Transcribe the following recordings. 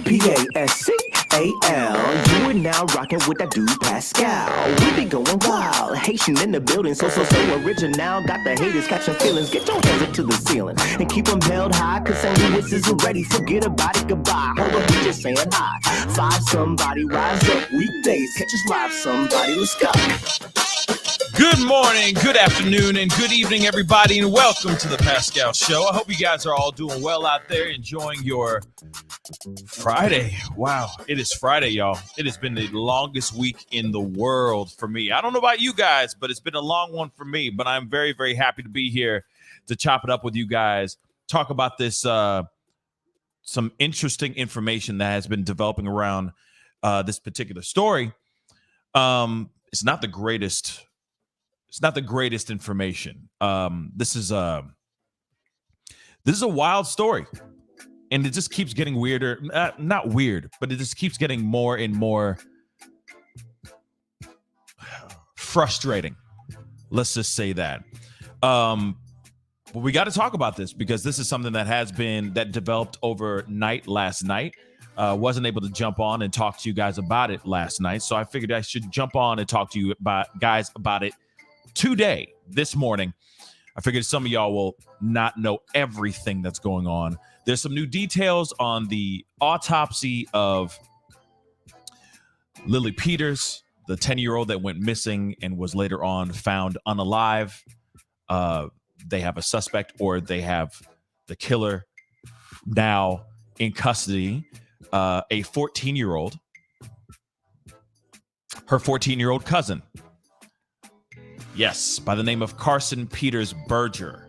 Pascal. You are now rocking with that dude Pascal. We be going wild, Haitian in the building, so original. Got the haters catching feelings. Get your hands up to the ceiling and keep them held high, cause St. Louis isn't ready. Forget about it, goodbye. Hold up, we just saying hi. Five somebody, rise up. Weekdays, catch us live, somebody. Let's go. Good morning, good afternoon, and good evening, everybody, and welcome to the Pascal Show. I hope you guys are all doing well out there, enjoying your Friday. Wow, it is Friday, y'all. It has been the longest week in the world for me. I don't know about you guys, but it's been a long one for me. But I'm very, very happy to be here to chop it up with you guys, talk about this, some interesting information that has been developing around this particular story. It's not the greatest. It's not the greatest information. This is a wild story, and it just keeps getting weirder. Not weird, but it just keeps getting more and more frustrating. Let's just say that. But we got to talk about this because this is something that developed overnight last night. Wasn't able to jump on and talk to you guys about it last night, so I figured I should jump on and talk to you guys about it today, this morning. I figured some of y'all will not know everything that's going on. There's some new details on the autopsy of Lilly Peters, the 10-year-old that went missing and was later on found unalive. They have a suspect, or they have the killer now in custody. A 14-year-old, her 14-year-old cousin. Yes, by the name of Carson Peters-Berger.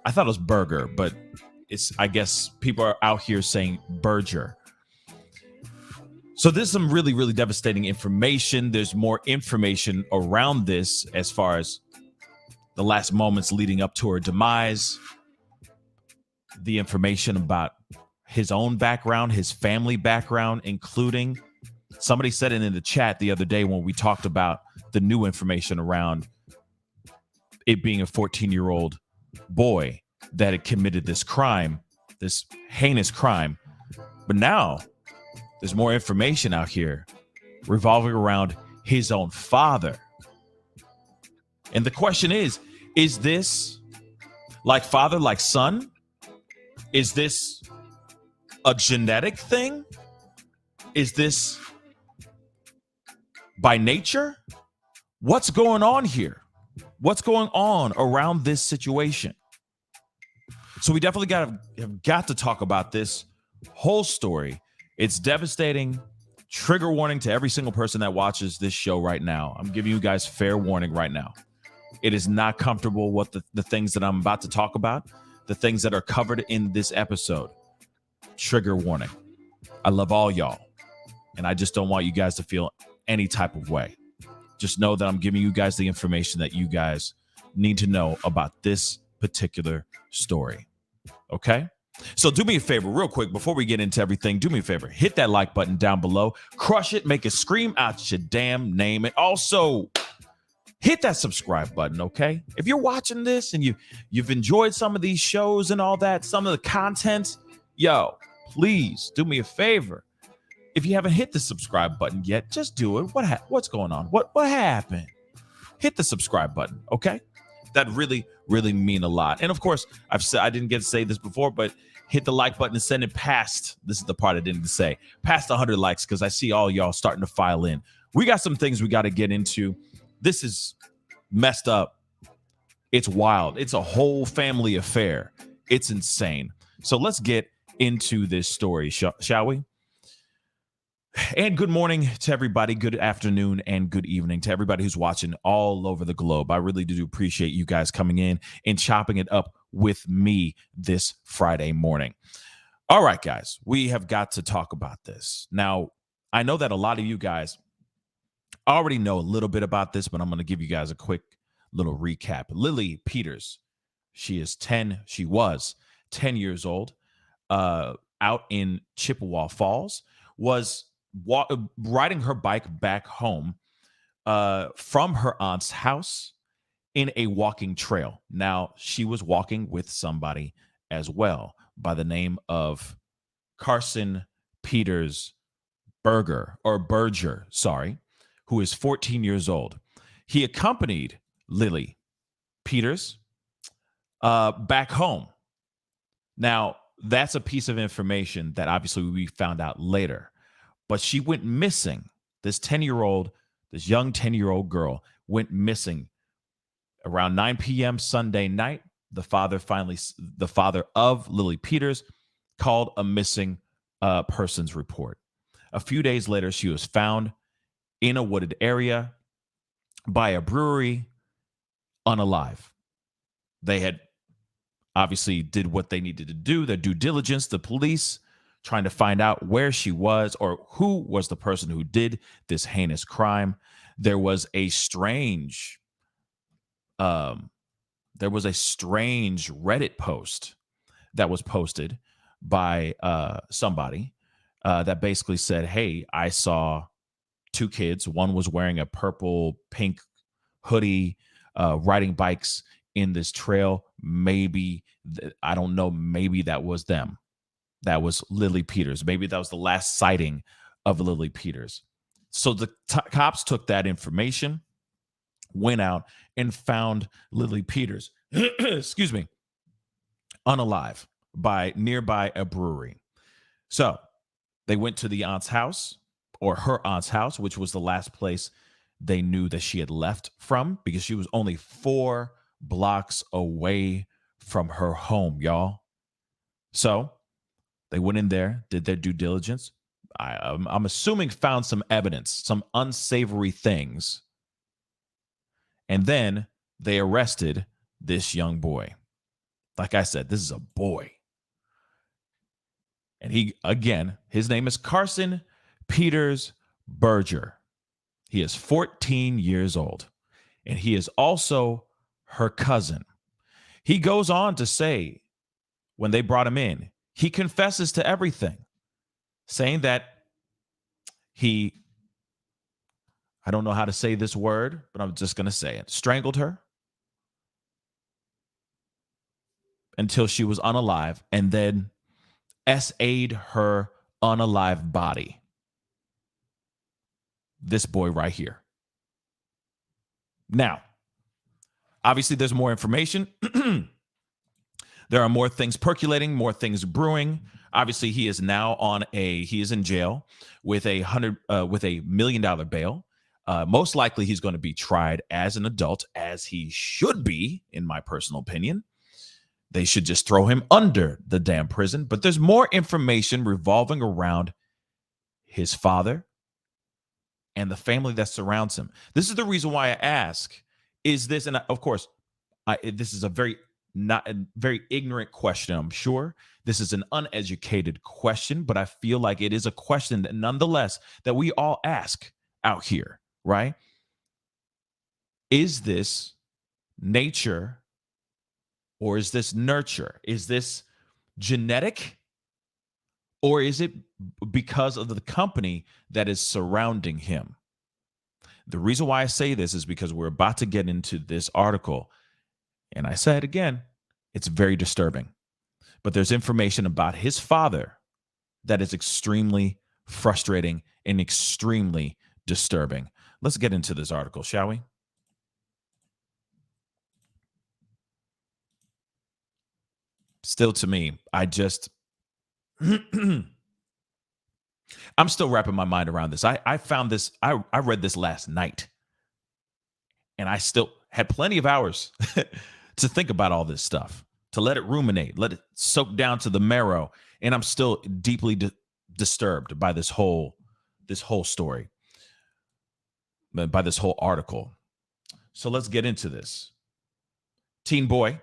I thought it was Berger, but I guess people are out here saying Berger. So there's some really, really devastating information. There's more information around this as far as the last moments leading up to her demise. The information about his own background, his family background, including somebody said it in the chat the other day when we talked about the new information around it being a 14-year-old boy that had committed this crime, this heinous crime. But now there's more information out here revolving around his own father. And the question is this like father, like son? Is this a genetic thing? Is this by nature? What's going on here? What's going on around this situation? So we definitely have got to talk about this whole story. It's devastating. Trigger warning to every single person that watches this show right now. I'm giving you guys fair warning right now. It is not comfortable what the things that I'm about to talk about, the things that are covered in this episode. Trigger warning. I love all y'all, and I just don't want you guys to feel any type of way. Just know that I'm giving you guys the information that you guys need to know about this particular story. Okay? So do me a favor real quick before we get into everything. Do me a favor. Hit that like button down below. Crush it. Make it scream out your damn name. And also hit that subscribe button, okay? If you're watching this and you've enjoyed some of these shows and all that, some of the content, yo, please do me a favor. If you haven't hit the subscribe button yet, just do it. What's going on? What happened? Hit the subscribe button, okay? That really, really mean a lot. And of course, I didn't get to say this before, but hit the like button and send it past. This is the part I didn't say. Past 100 likes, because I see all y'all starting to file in. We got some things we got to get into. This is messed up. It's wild. It's a whole family affair. It's insane. So let's get into this story, shall we? And good morning to everybody. Good afternoon and good evening to everybody who's watching all over the globe. I really do appreciate you guys coming in and chopping it up with me this Friday morning. All right, guys, we have got to talk about this. Now, I know that a lot of you guys already know a little bit about this, but I'm going to give you guys a quick little recap. Lilly Peters, she was 10 years old, out in Chippewa Falls, was riding her bike back home from her aunt's house in a walking trail. Now, she was walking with somebody as well by the name of Carson Peters-Berger, sorry, who is 14 years old. He accompanied Lilly Peters back home. Now, that's a piece of information that obviously we found out later, but she went missing. This young 10-year-old girl went missing around 9 p.m. Sunday night. The father of Lilly Peters called a missing persons report. A few days later, she was found in a wooded area by a brewery, unalive. They had obviously did what they needed to do, their due diligence, the police trying to find out where she was or who was the person who did this heinous crime. There was a strange Reddit post that was posted by somebody that basically said, hey, I saw two kids. One was wearing a pink hoodie, riding bikes in this trail. Maybe, I don't know, maybe that was them. That was Lilly Peters. Maybe that was the last sighting of Lilly Peters. So the cops took that information, went out and found Lilly Peters, excuse me, unalive nearby a brewery. So they went to the aunt's house, or her aunt's house, which was the last place they knew that she had left from, because she was only 4 blocks away from her home, y'all. So they went in there, did their due diligence. I'm assuming found some evidence, some unsavory things. And then they arrested this young boy. Like I said, this is a boy. And his name is Carson Peters-Berger. He is 14 years old, and he is also her cousin. He goes on to say, when they brought him in, he confesses to everything, saying that I don't know how to say this word, but I'm just going to say it, strangled her until she was unalive, and then SA'd her unalive body. This boy right here. Now, obviously, there's more information. There are more things percolating, more things brewing. Obviously, he is now he is in jail with a $1 million bail. Most likely, he's going to be tried as an adult, as he should be, in my personal opinion. They should just throw him under the damn prison. But there's more information revolving around his father and the family that surrounds him. This is the reason why I ask, is this, and of course, this is a very ignorant question, I'm sure. This is an uneducated question, but I feel like it is a question that nonetheless that we all ask out here, right? Is this nature or is this nurture? Is this genetic or is it because of the company that is surrounding him? The reason why I say this is because we're about to get into this article. And I said again, it's very disturbing. But there's information about his father that is extremely frustrating and extremely disturbing. Let's get into this article, shall we? Still, to me, I'm still wrapping my mind around this. I found this, I read this last night, and I still had plenty of hours to think about all this stuff, to let it ruminate, let it soak down to the marrow. And I'm still deeply disturbed by this whole story, by this whole article. So let's get into this. Teen boy,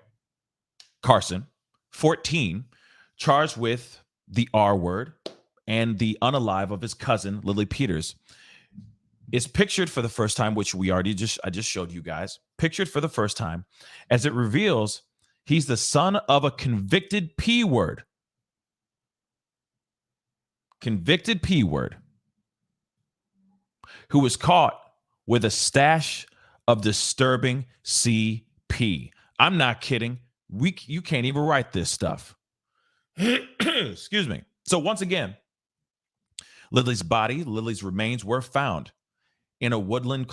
Carson, 14, charged with the R word and the unalive of his cousin, Lilly Peters, is pictured for the first time, which I just showed you guys, pictured for the first time, as it reveals he's the son of a convicted P word. Convicted P word, who was caught with a stash of disturbing CP. I'm not kidding. You can't even write this stuff. Excuse me. So once again, Lily's remains were found in a woodland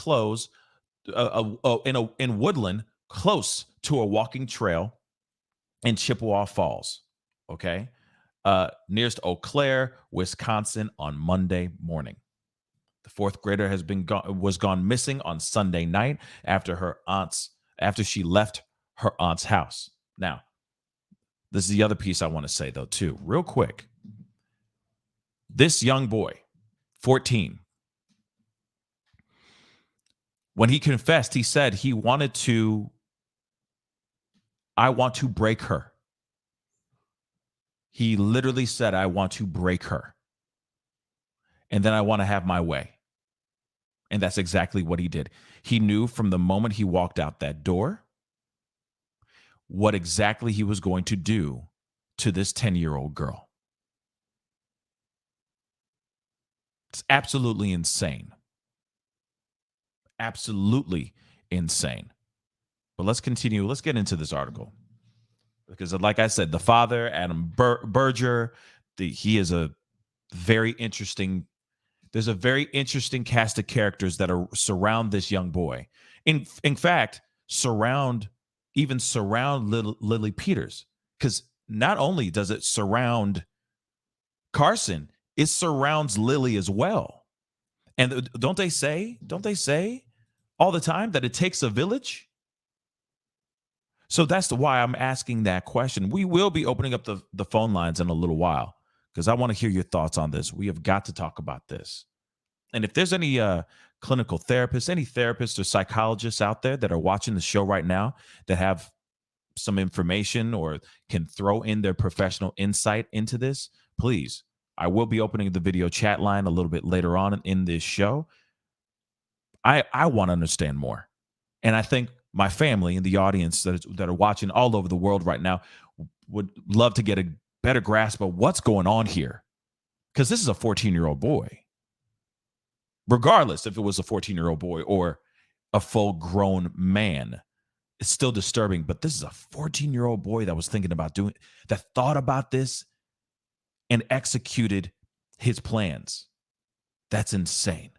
in woodland close to a walking trail in Chippewa Falls. Okay, nearest Eau Claire, Wisconsin, on Monday morning. The fourth grader was gone missing on Sunday night after she left her aunt's house. Now, this is the other piece I want to say though too, real quick. This young boy, 14, when he confessed, he said I want to break her. He literally said, I want to break her. And then I want to have my way. And that's exactly what he did. He knew from the moment he walked out that door what exactly he was going to do to this 10-year-old girl. It's absolutely insane. Absolutely insane. But let's continue. Let's get into this article. Because like I said, the father, Adam Berger, he is a very interesting. There's a very interesting cast of characters that surround this young boy. In fact, surround Lilly Peters. Because not only does it surround Carson, it surrounds Lilly as well. And don't they say all the time that it takes a village? So that's why I'm asking that question. We will be opening up the phone lines in a little while because I want to hear your thoughts on this. We have got to talk about this. And if there's any clinical therapists, any therapists or psychologists out there that are watching the show right now that have some information or can throw in their professional insight into this, please, I will be opening the video chat line a little bit later on in this show. I want to understand more. And I think my family and the audience that are watching all over the world right now would love to get a better grasp of what's going on here. Because this is a 14-year-old boy. Regardless if it was a 14-year-old boy or a full-grown man, it's still disturbing. But this is a 14-year-old boy that was that thought about this and executed his plans. That's insane.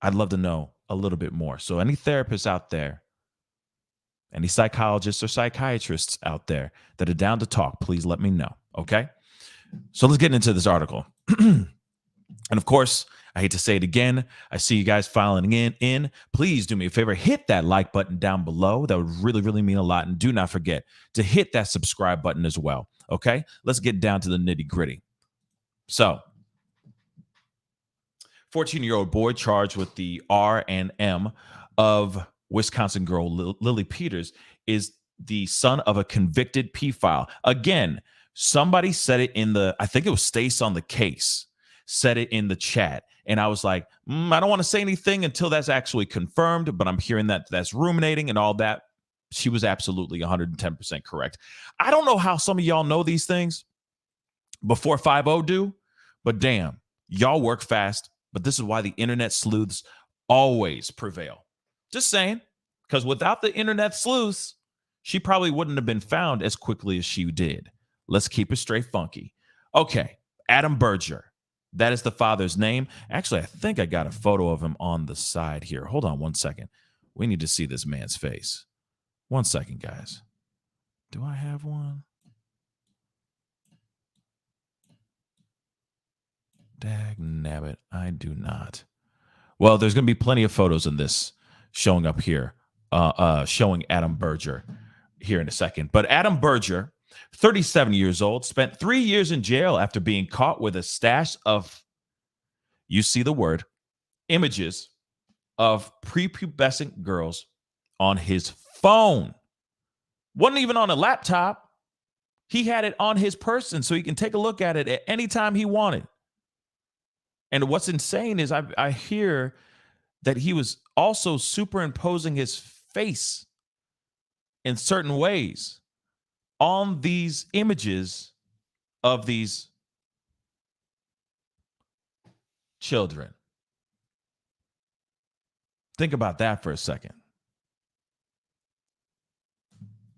I'd love to know a little bit more. So any therapists out there, any psychologists or psychiatrists out there that are down to talk, please let me know. Okay. So let's get into this article. And of course, I hate to say it again. I see you guys filing in. Please do me a favor. Hit that like button down below. That would really, really mean a lot. And do not forget to hit that subscribe button as well. Okay. Let's get down to the nitty gritty. So 14-year-old boy charged with the R&M of Wisconsin girl Lilly Peters is the son of a convicted pedophile. Again, somebody said it I think it was Stace on the Case, said it in the chat. And I was like, I don't want to say anything until that's actually confirmed, but I'm hearing that's ruminating and all that. She was absolutely 110% correct. I don't know how some of y'all know these things before 5-0 do, but damn, y'all work fast. But this is why the internet sleuths always prevail. Just saying, because without the internet sleuths, she probably wouldn't have been found as quickly as she did. Let's keep it straight funky. Okay, Adam Berger. That is the father's name. Actually, I think I got a photo of him on the side here. Hold on one second. We need to see this man's face. 1 second, guys. Do I have one? Dag nabbit, I do not. Well, there's going to be plenty of photos in this showing up here, showing Adam Berger here in a second. But Adam Berger, 37 years old, spent 3 years in jail after being caught with a stash of, you see the word, images of prepubescent girls on his phone. Wasn't even on a laptop. He had it on his person so he can take a look at it at any time he wanted. And what's insane is I hear that he was also superimposing his face in certain ways on these images of these children. Think about that for a second.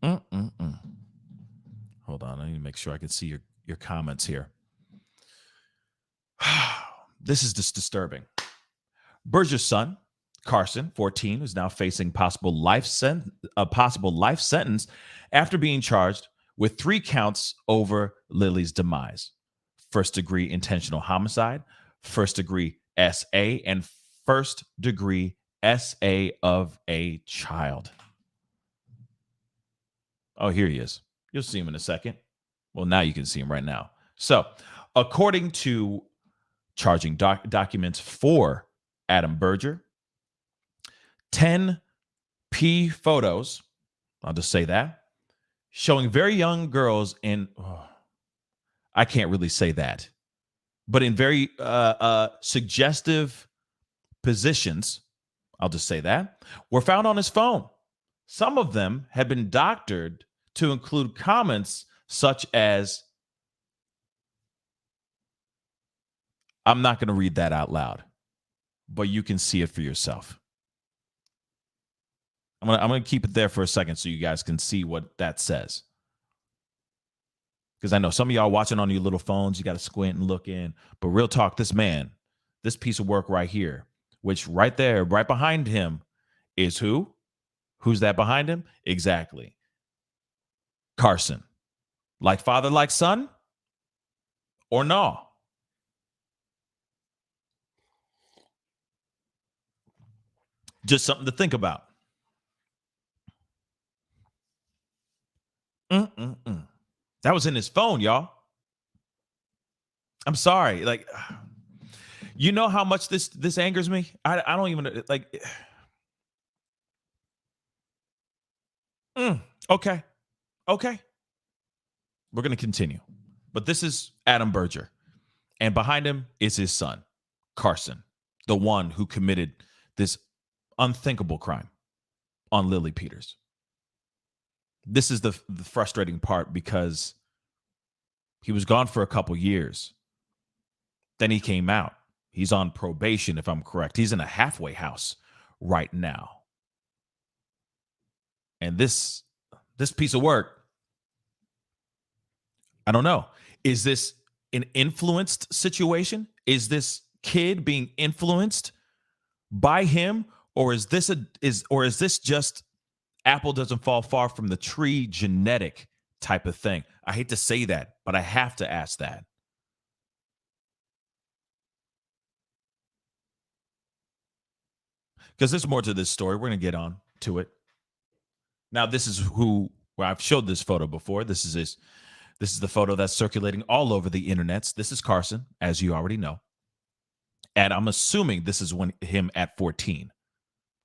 Hold on, I need to make sure I can see your comments here. This is just disturbing. Berger's son, Carson, 14, is now facing a possible life sentence after being charged with 3 counts over Lilly's demise: first-degree intentional homicide, first-degree SA, and first-degree SA of a child. Oh, here he is. You'll see him in a second. Well, now you can see him right now. So, according to charging documents for Adam Berger, 10 P photos, I'll just say that, showing very young girls in, I can't really say that, but in very suggestive positions, I'll just say that, were found on his phone. Some of them had been doctored to include comments such as, I'm not going to read that out loud, but you can see it for yourself. I'm going to keep it there for a second so you guys can see what that says. Because I know some of y'all watching on your little phones, you got to squint and look in. But real talk, this man, this piece of work right here, which right there, right behind him is who? Who's that behind him? Exactly. Carson. Like father, like son? Or no? Just something to think about. That was in his phone, y'all. I'm sorry. Like, you know how much this angers me? I don't even, like. Okay. We're going to continue. But this is Adam Berger. And behind him is his son, Carson, the one who committed this unthinkable crime on Lilly Peters. This is the frustrating part, because he was gone for a couple years. Then he came out. He's on probation, if I'm correct. He's in a halfway house right now. And this piece of work, I don't know. Is this an influenced situation? Is this kid being influenced by him? Or is this just apple doesn't fall far from the tree genetic type of thing? I hate to say that, but I have to ask that. Because there's more to this story. We're going to get on to it. Now, this is I've showed this photo before. This is the photo that's circulating all over the internets. This is Carson, as you already know. And I'm assuming this is him at 14,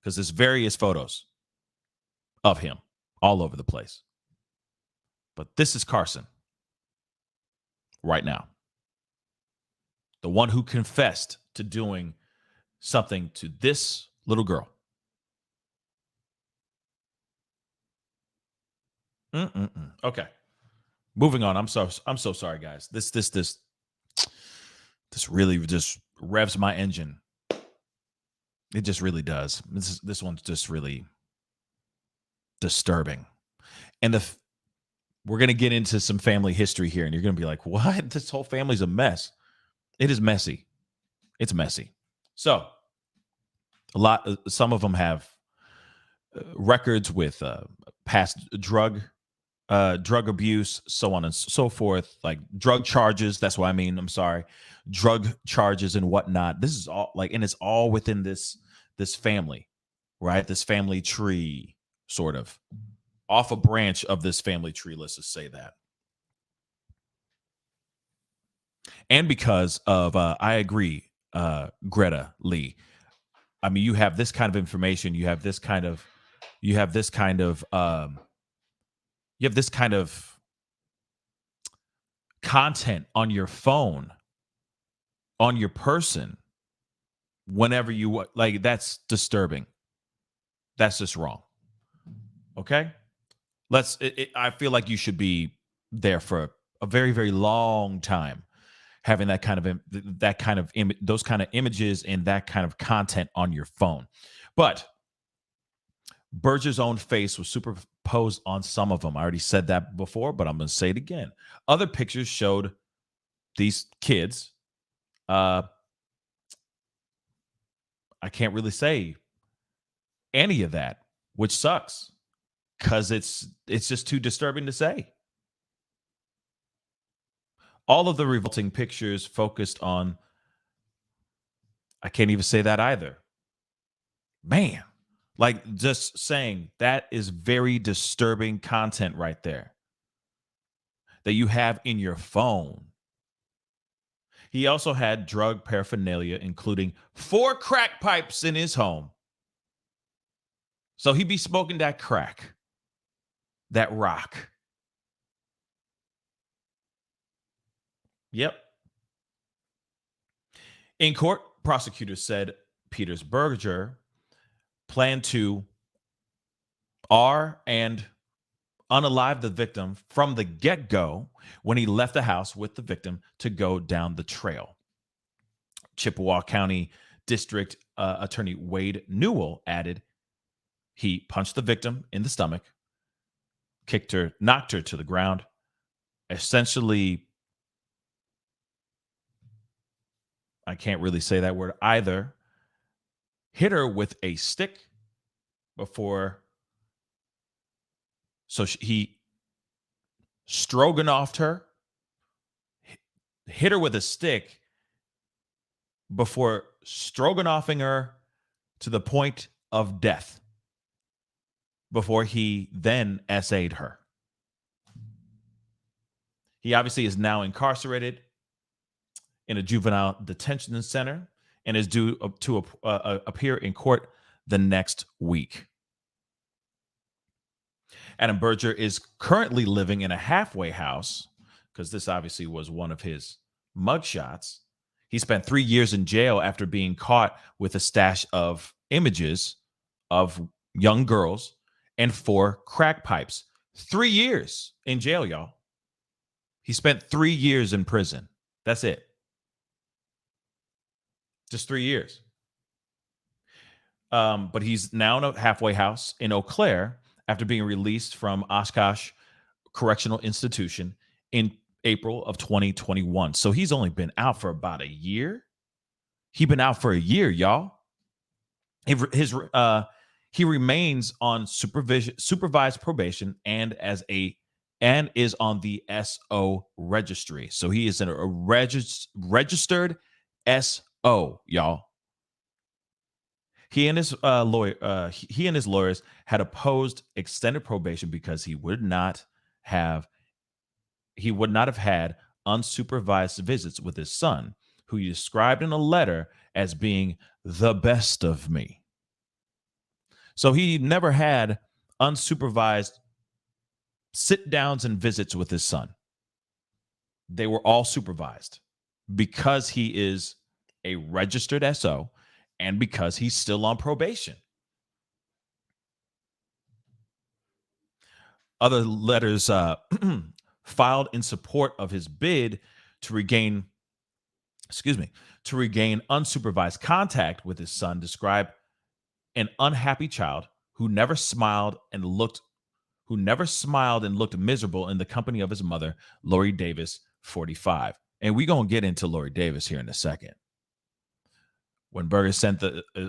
because there's various photos of him all over the place. But this is Carson right now. The one who confessed to doing something to this little girl. Okay. Moving on. I'm so sorry, guys. This really just revs my engine. It just really does. This one's just really disturbing. And we're going to get into some family history here, and you're going to be like, what? This whole family's a mess. It is messy. It's messy. So some of them have records with past drug abuse, so on and so forth, like drug charges. That's what I mean. I'm sorry. Drug charges and whatnot. This is all and it's all within this family, right? This family tree, sort of off a branch of this family tree. Let's just say that. And because of, I agree, Greta Lee. I mean, you have this kind of information. You have this kind of content on your phone, on your person, whenever you like. That's disturbing. That's just wrong. Okay, I feel like you should be there for a very, very long time, having those kind of images and that kind of content on your phone. But Berger's own face was superposed on some of them. I already said that before, but I'm going to say it again. Other pictures showed these kids I can't really say any of that, which sucks because it's just too disturbing to say. All of the revolting pictures focused on, I can't even say that either. Man, like just saying that is very disturbing content right there that you have in your phone. He also had drug paraphernalia, including 4 crack pipes in his home. So he be smoking that crack, that rock. Yep. In court, prosecutors said Peters-Berger planned to and unalive the victim from the get-go when he left the house with the victim to go down the trail. Chippewa County District Attorney Wade Newell added he punched the victim in the stomach, kicked her, knocked her to the ground, essentially, I can't really say that word either, hit her with a stick before, he stroganoffed her, hit her with a stick before stroganoffing her to the point of death, before he then essayed her. He obviously is now incarcerated in a juvenile detention center and is due to appear in court the next week. Adam Berger is currently living in a halfway house because this obviously was one of his mugshots. He spent 3 years in jail after being caught with a stash of images of young girls and 4 crack pipes. 3 years in jail, y'all. He spent 3 years in prison. That's it. Just 3 years. But he's now in a halfway house in Eau Claire after being released from Oshkosh Correctional Institution in April of 2021. So he's only been out for about a year. He's been out for a year, y'all. He remains on supervised probation and is on the SO registry. So he is a registered SO, y'all. He and his lawyers had opposed extended probation because he would not have had unsupervised visits with his son, who he described in a letter as being the best of me. So he never had unsupervised sit downs and visits with his son. They were all supervised because he is a registered SO and because he's still on probation. Other letters filed in support of his bid to regain unsupervised contact with his son describe an unhappy child who never smiled and looked miserable in the company of his mother, Lori Davis, 45. And we're going to get into Lori Davis here in a second. When Berger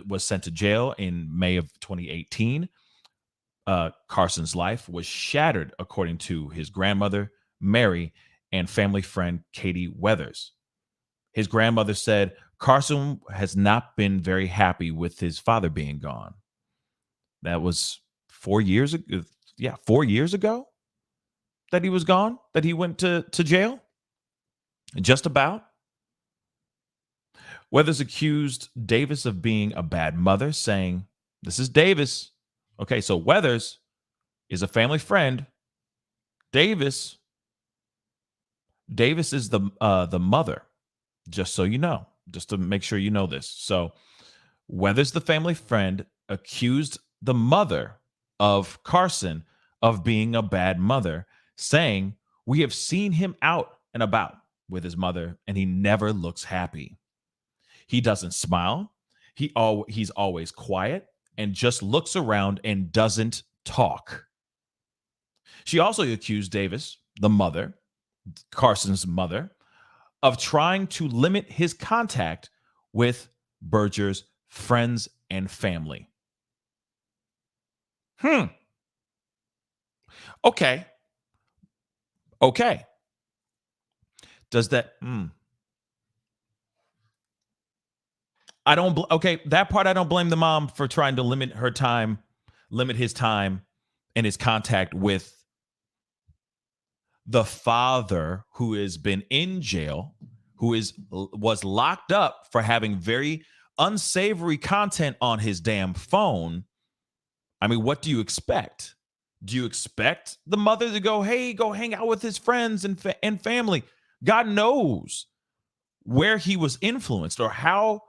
was sent to jail in May of 2018, Carson's life was shattered, according to his grandmother, Mary, and family friend, Katie Weathers. His grandmother said Carson has not been very happy with his father being gone. That was 4 years ago. Yeah, 4 years ago that he was gone, that he went to jail. Just about. Weathers accused Davis of being a bad mother, saying, this is Davis. Okay, so Weathers is a family friend. Davis is the mother, just so you know, just to make sure you know this. So Weathers, the family friend, accused the mother of Carson of being a bad mother, saying, we have seen him out and about with his mother, and he never looks happy. He doesn't smile. He's always quiet and just looks around and doesn't talk. She also accused Davis, the mother, Carson's mother, of trying to limit his contact with Berger's friends, and family. Okay. Okay. Does that I don't okay, that part I don't blame the mom for trying to limit his time and his contact with the father who has been in jail, who was locked up for having very unsavory content on his damn phone. I mean, what do you expect? Do you expect the mother to go, hey, go hang out with his friends and family? God knows where he was influenced or how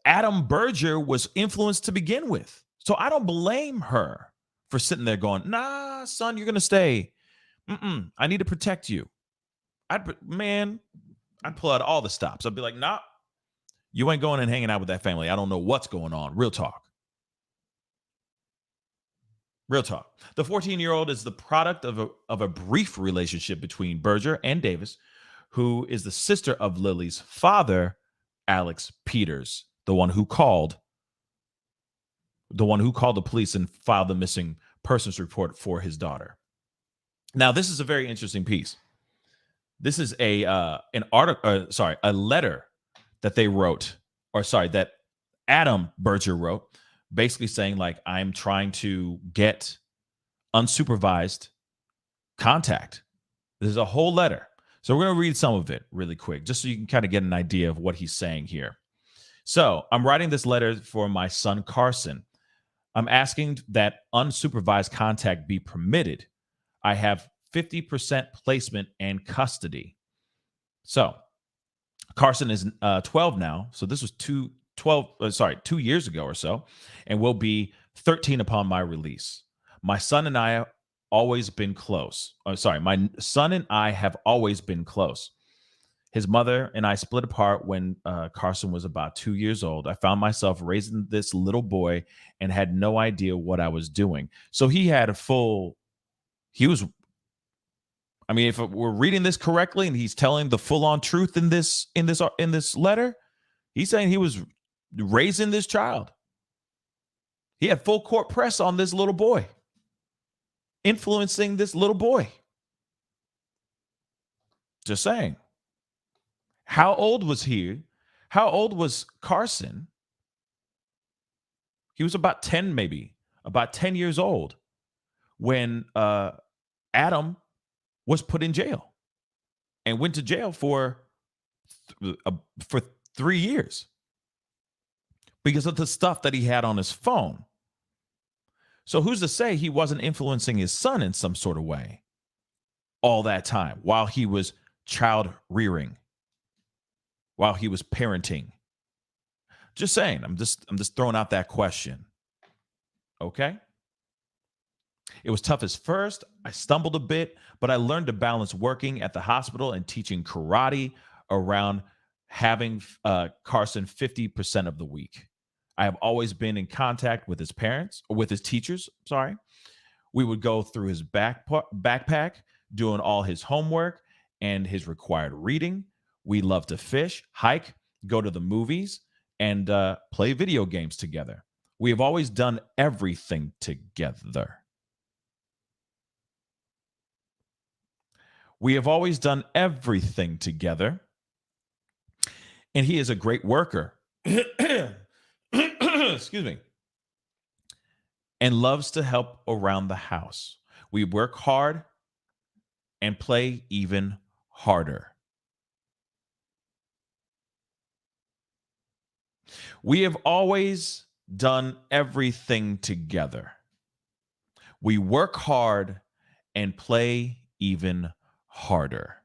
Adam Berger was influenced to begin with. So I don't blame her for sitting there going, nah, son, you're going to stay. I need to protect you. I'd pull out all the stops. I'd be like, nah, you ain't going and hanging out with that family. I don't know what's going on. Real talk. Real talk. The 14-year-old is the product of a brief relationship between Berger and Davis, who is the sister of Lily's father, Alex Peters, the one who called the police and filed the missing persons report for his daughter. Now, this is a very interesting piece. This is a letter that they wrote, that Adam Berger wrote, basically saying, like, I'm trying to get unsupervised contact. There's a whole letter. So we're going to read some of it really quick, just so you can kind of get an idea of what he's saying here. So I'm writing this letter for my son, Carson. I'm asking that unsupervised contact be permitted. I have 50% placement and custody. So Carson is 12 now. So this was 2 years ago or so, and will be 13 upon my release. My son and I have always been close. My son and I have always been close. His mother and I split apart when Carson was about 2 years old. I found myself raising this little boy and had no idea what I was doing. So if we're reading this correctly and he's telling the full-on truth in this letter, he's saying he was raising this child. He had full court press on this little boy, influencing this little boy. Just saying. How old was he? How old was Carson? He was about 10 years old when Adam was put in jail and went to jail for 3 years because of the stuff that he had on his phone. So who's to say he wasn't influencing his son in some sort of way all that time while he was child rearing, while he was parenting? Just saying. I'm just throwing out that question. Okay? It was tough at first. I stumbled a bit, but I learned to balance working at the hospital and teaching karate around having Carson 50% of the week. I have always been in contact with his parents, or with his teachers, sorry. We would go through his backpack, doing all his homework and his required reading. We love to fish, hike, go to the movies, and play video games together. We have always done everything together. We have always done everything together. And he is a great worker. Excuse me. And loves to help around the house. We work hard and play even harder. We have always done everything together. We work hard and play even harder.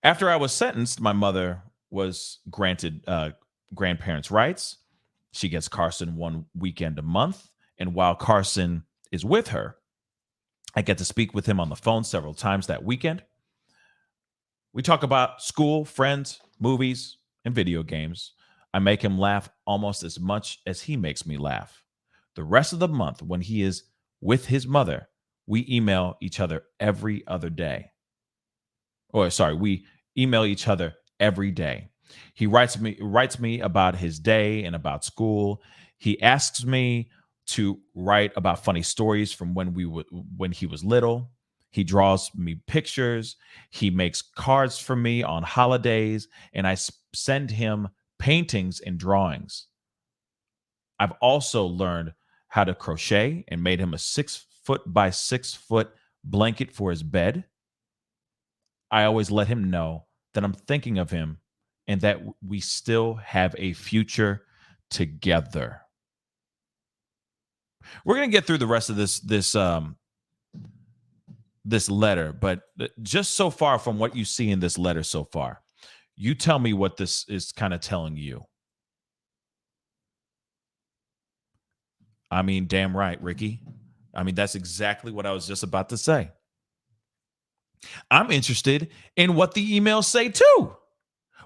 After I was sentenced, my mother was granted grandparents' rights. She gets Carson one weekend a month. And while Carson is with her, I get to speak with him on the phone several times that weekend. We talk about school, friends, movies, and video games. I make him laugh almost as much as he makes me laugh. The rest of the month, when he is with his mother, we email each other every other day. We email each other every day. He writes me about his day and about school. He asks me to write about funny stories from when he was little. He draws me pictures. He makes cards for me on holidays, and I send him paintings and drawings. I've also learned how to crochet and made him a 6 foot by 6 foot blanket for his bed. I always let him know that I'm thinking of him and that we still have a future together. We're going to get through the rest of this letter, but just so far from what you see in this letter so far, you tell me what this is kind of telling you. I mean, damn right, Ricky. I mean, that's exactly what I was just about to say. I'm interested in what the emails say too.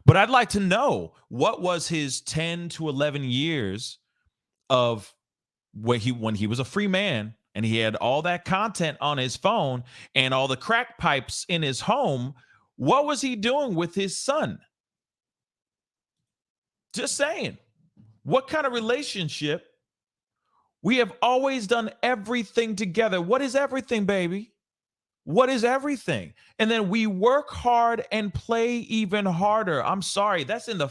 But I'd like to know, what was his 10 to 11 years of when he was a free man and he had all that content on his phone and all the crack pipes in his home. What was he doing with his son? Just saying. What kind of relationship? We have always done everything together. What is everything, baby? What is everything? And then we work hard and play even harder. I'm sorry. That's in the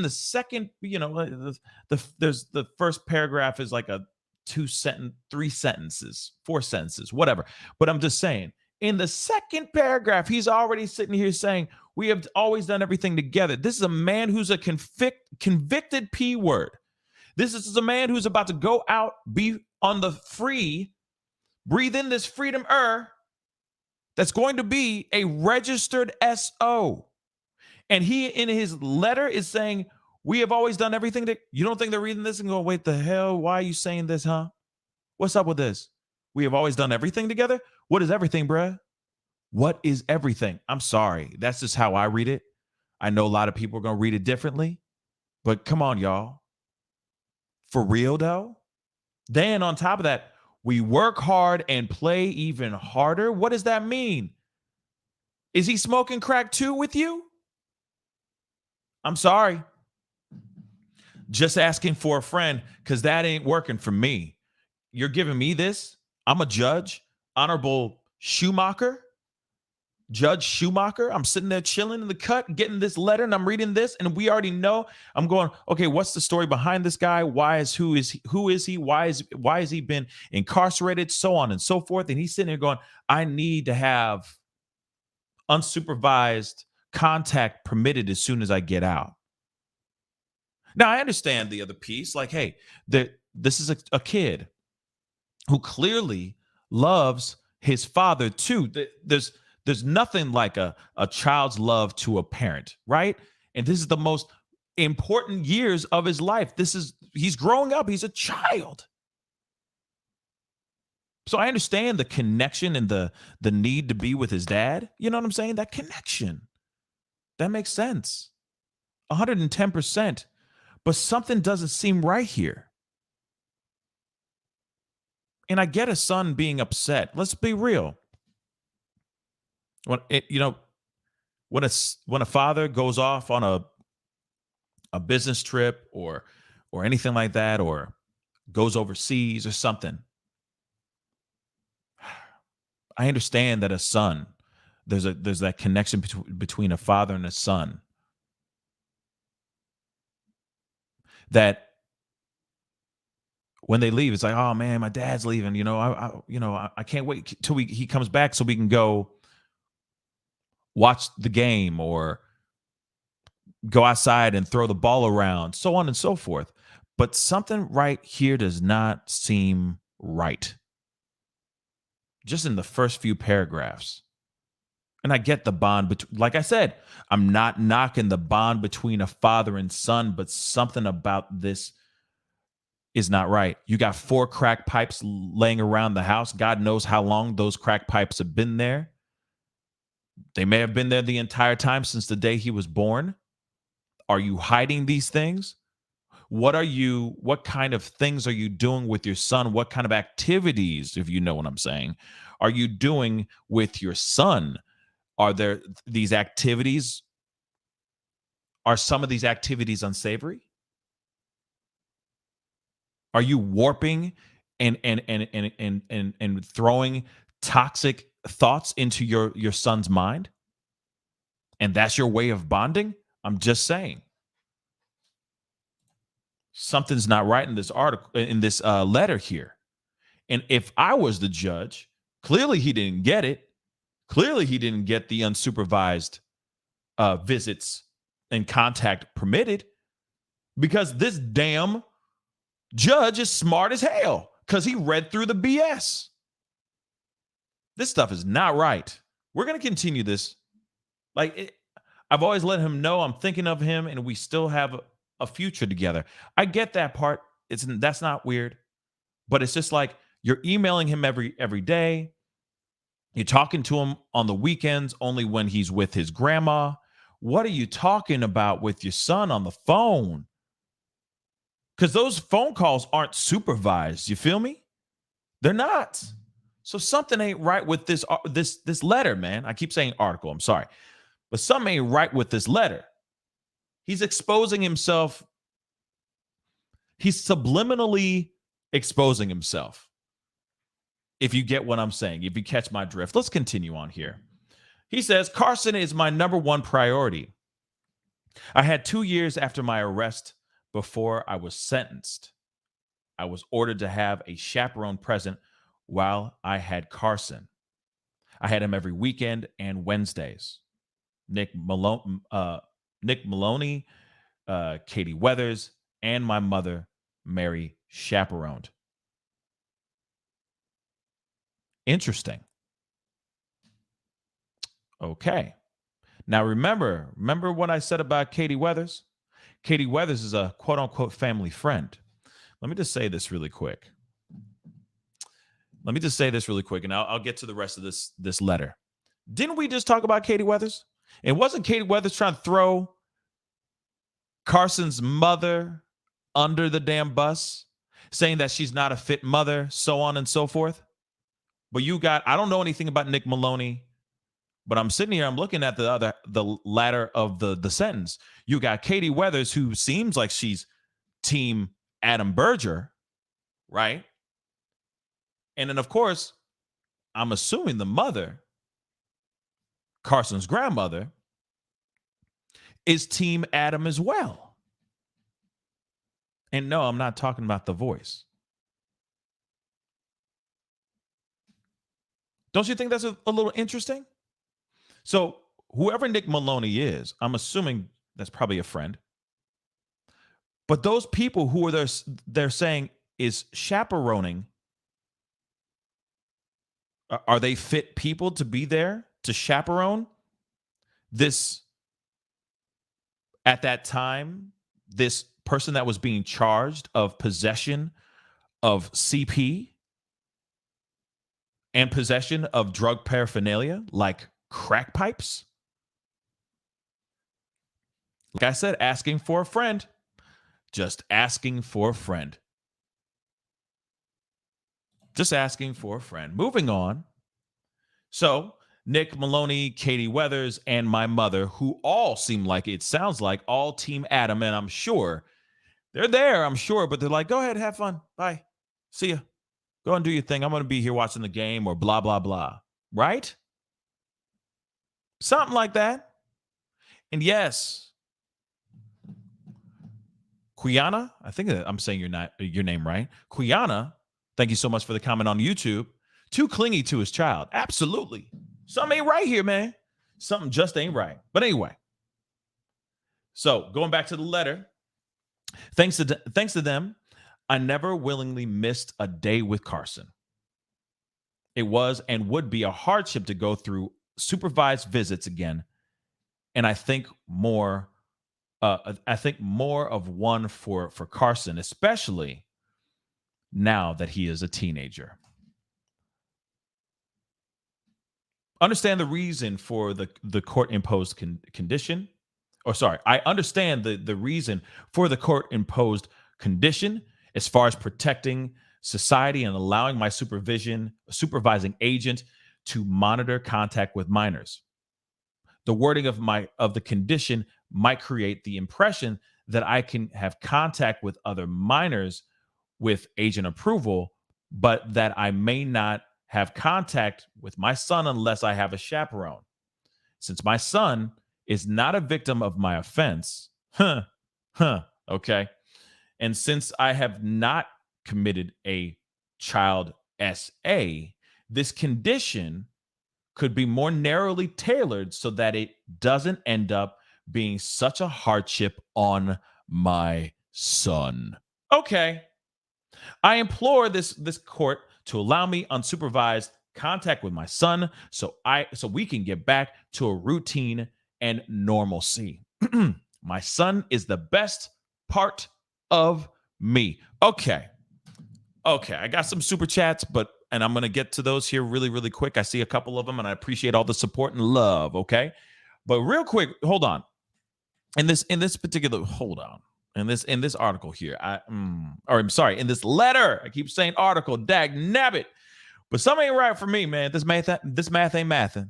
second, there's the first paragraph is like a 3 sentences, 4 sentences, whatever. But I'm just saying, in the second paragraph, he's already sitting here saying, we have always done everything together. This is a man who's a convicted P word. This is a man who's about to go out, be on the free, breathe in this freedom air that's going to be a registered SO. And he, in his letter, is saying, we have always done everything. You don't think they're reading this and going, wait, the hell? Why are you saying this, huh? What's up with this? We have always done everything together? What is everything, bruh? What is everything? I'm sorry. That's just how I read it. I know a lot of people are going to read it differently. But come on, y'all. For real, though? Then on top of that, we work hard and play even harder. What does that mean? Is he smoking crack too with you? I'm sorry. Just asking for a friend, because that ain't working for me. You're giving me this? I'm a judge, Honorable Judge Schumacher. I'm sitting there chilling in the cut, getting this letter, and I'm reading this, and we already know. I'm going, okay, what's the story behind this guy? Who is he? Why has he been incarcerated? So on and so forth. And he's sitting there going, I need to have unsupervised contact permitted as soon as I get out. Now, I understand the other piece. Like, hey, this is a kid who clearly loves his father too. There's nothing like a child's love to a parent, right? And this is the most important years of his life. He's growing up. He's a child. So I understand the connection and the need to be with his dad. You know what I'm saying? That connection. That makes sense. 110%. But something doesn't seem right here. And I get a son being upset. Let's be real. When a father goes off on a business trip or anything like that, or goes overseas or something, I understand that a son, there's that connection between a father and a son, that when they leave, it's like, oh man, my dad's leaving. I can't wait till he comes back so we can go watch the game or go outside and throw the ball around, so on and so forth. But something right here does not seem right. Just in the first few paragraphs. And I get the bond, like I said, I'm not knocking the bond between a father and son, but something about this is not right. You got 4 crack pipes laying around the house. God knows how long those crack pipes have been there. They may have been there the entire time since the day he was born. Are you hiding these things? What kind of things are you doing with your son? What kind of activities, if you know what I'm saying, are you doing with your son? Are there these activities Are some of these activities unsavory? Are you warping and throwing toxic thoughts into your son's mind? And that's your way of bonding? I'm just saying. Something's not right in this article, in this letter here. And if I was the judge, clearly he didn't get it. Clearly he didn't get the unsupervised visits and contact permitted, because this damn judge is smart as hell because he read through the BS. This stuff is not right. We're going to continue this. I've always let him know I'm thinking of him and we still have a future together. I get that part. That's not weird, but it's just like you're emailing him every day. You're talking to him on the weekends only when he's with his grandma. What are you talking about with your son on the phone? Because those phone calls aren't supervised. You feel me? They're not. So something ain't right with this letter, man. I keep saying article. I'm sorry. But something ain't right with this letter. He's exposing himself. He's subliminally exposing himself. If you get what I'm saying, if you catch my drift. Let's continue on here. He says, Carson is my number one priority. I had 2 years after my arrest before I was sentenced. I was ordered to have a chaperone present while I had Carson. I had him every weekend and Wednesdays. Nick Maloney, Katie Weathers, and my mother, Mary, chaperoned. Interesting. Okay. Now remember what I said about Katie Weathers? Katie Weathers is a quote unquote family friend. Let me just say this really quick. And I'll get to the rest of this letter. Didn't we just talk about Katie Weathers? And wasn't Katie Weathers trying to throw Carson's mother under the damn bus, saying that she's not a fit mother, so on and so forth? But I don't know anything about Nick Maloney, but I'm sitting here, I'm looking at the ladder of the sentence. You got Katie Weathers, who seems like she's team Adam Berger, right? And then, of course, I'm assuming the mother, Carson's grandmother, is team Adam as well. And no, I'm not talking about The Voice. Don't you think that's a little interesting? So whoever Nick Maloney is, I'm assuming that's probably a friend. But those people who are they're saying is chaperoning, are they fit people to be there to chaperone this, at that time, this person that was being charged of possession of CP and possession of drug paraphernalia like crack pipes? Like I said, asking for a friend. Just asking for a friend. Just asking for a friend. Moving on. So, Nick Maloney, Katie Weathers, and my mother, who all seem like, it sounds like, all Team Adam, and I'm sure they're there, I'm sure, but they're like, go ahead, have fun. Bye. See ya. Go and do your thing. I'm going to be here watching the game or blah, blah, blah. Right? Something like that. And yes, Quiana, I think I'm saying your name right. Quiana, thank you so much for the comment on YouTube. Too clingy to his child. Absolutely. Something ain't right here, man. Something just ain't right. But anyway. So going back to the letter, thanks to them, I never willingly missed a day with Carson. It was and would be a hardship to go through supervised visits again. And I think more of one for Carson, especially now that he is a teenager. Understand the reason for the court-imposed condition. I understand the reason for the court-imposed condition as far as protecting society and allowing my supervising agent to monitor contact with minors. The wording of the condition might create the impression that I can have contact with other minors with agent approval, but that I may not have contact with my son unless I have a chaperone. Since my son is not a victim of my offense, okay, and since I have not committed a child SA, this condition could be more narrowly tailored so that it doesn't end up being such a hardship on my son. Okay. I implore this court to allow me unsupervised contact with my son so we can get back to a routine and normalcy. My son is the best part of me. Okay, I got some super chats, and I'm going to get to those here really, really quick. I see a couple of them, and I appreciate all the support and love, okay? But real quick, hold on. In this particular, hold on. In this article here, I'm sorry, in this letter, I keep saying article, dag nabbit. But something ain't right for me, man. This math ain't mathing.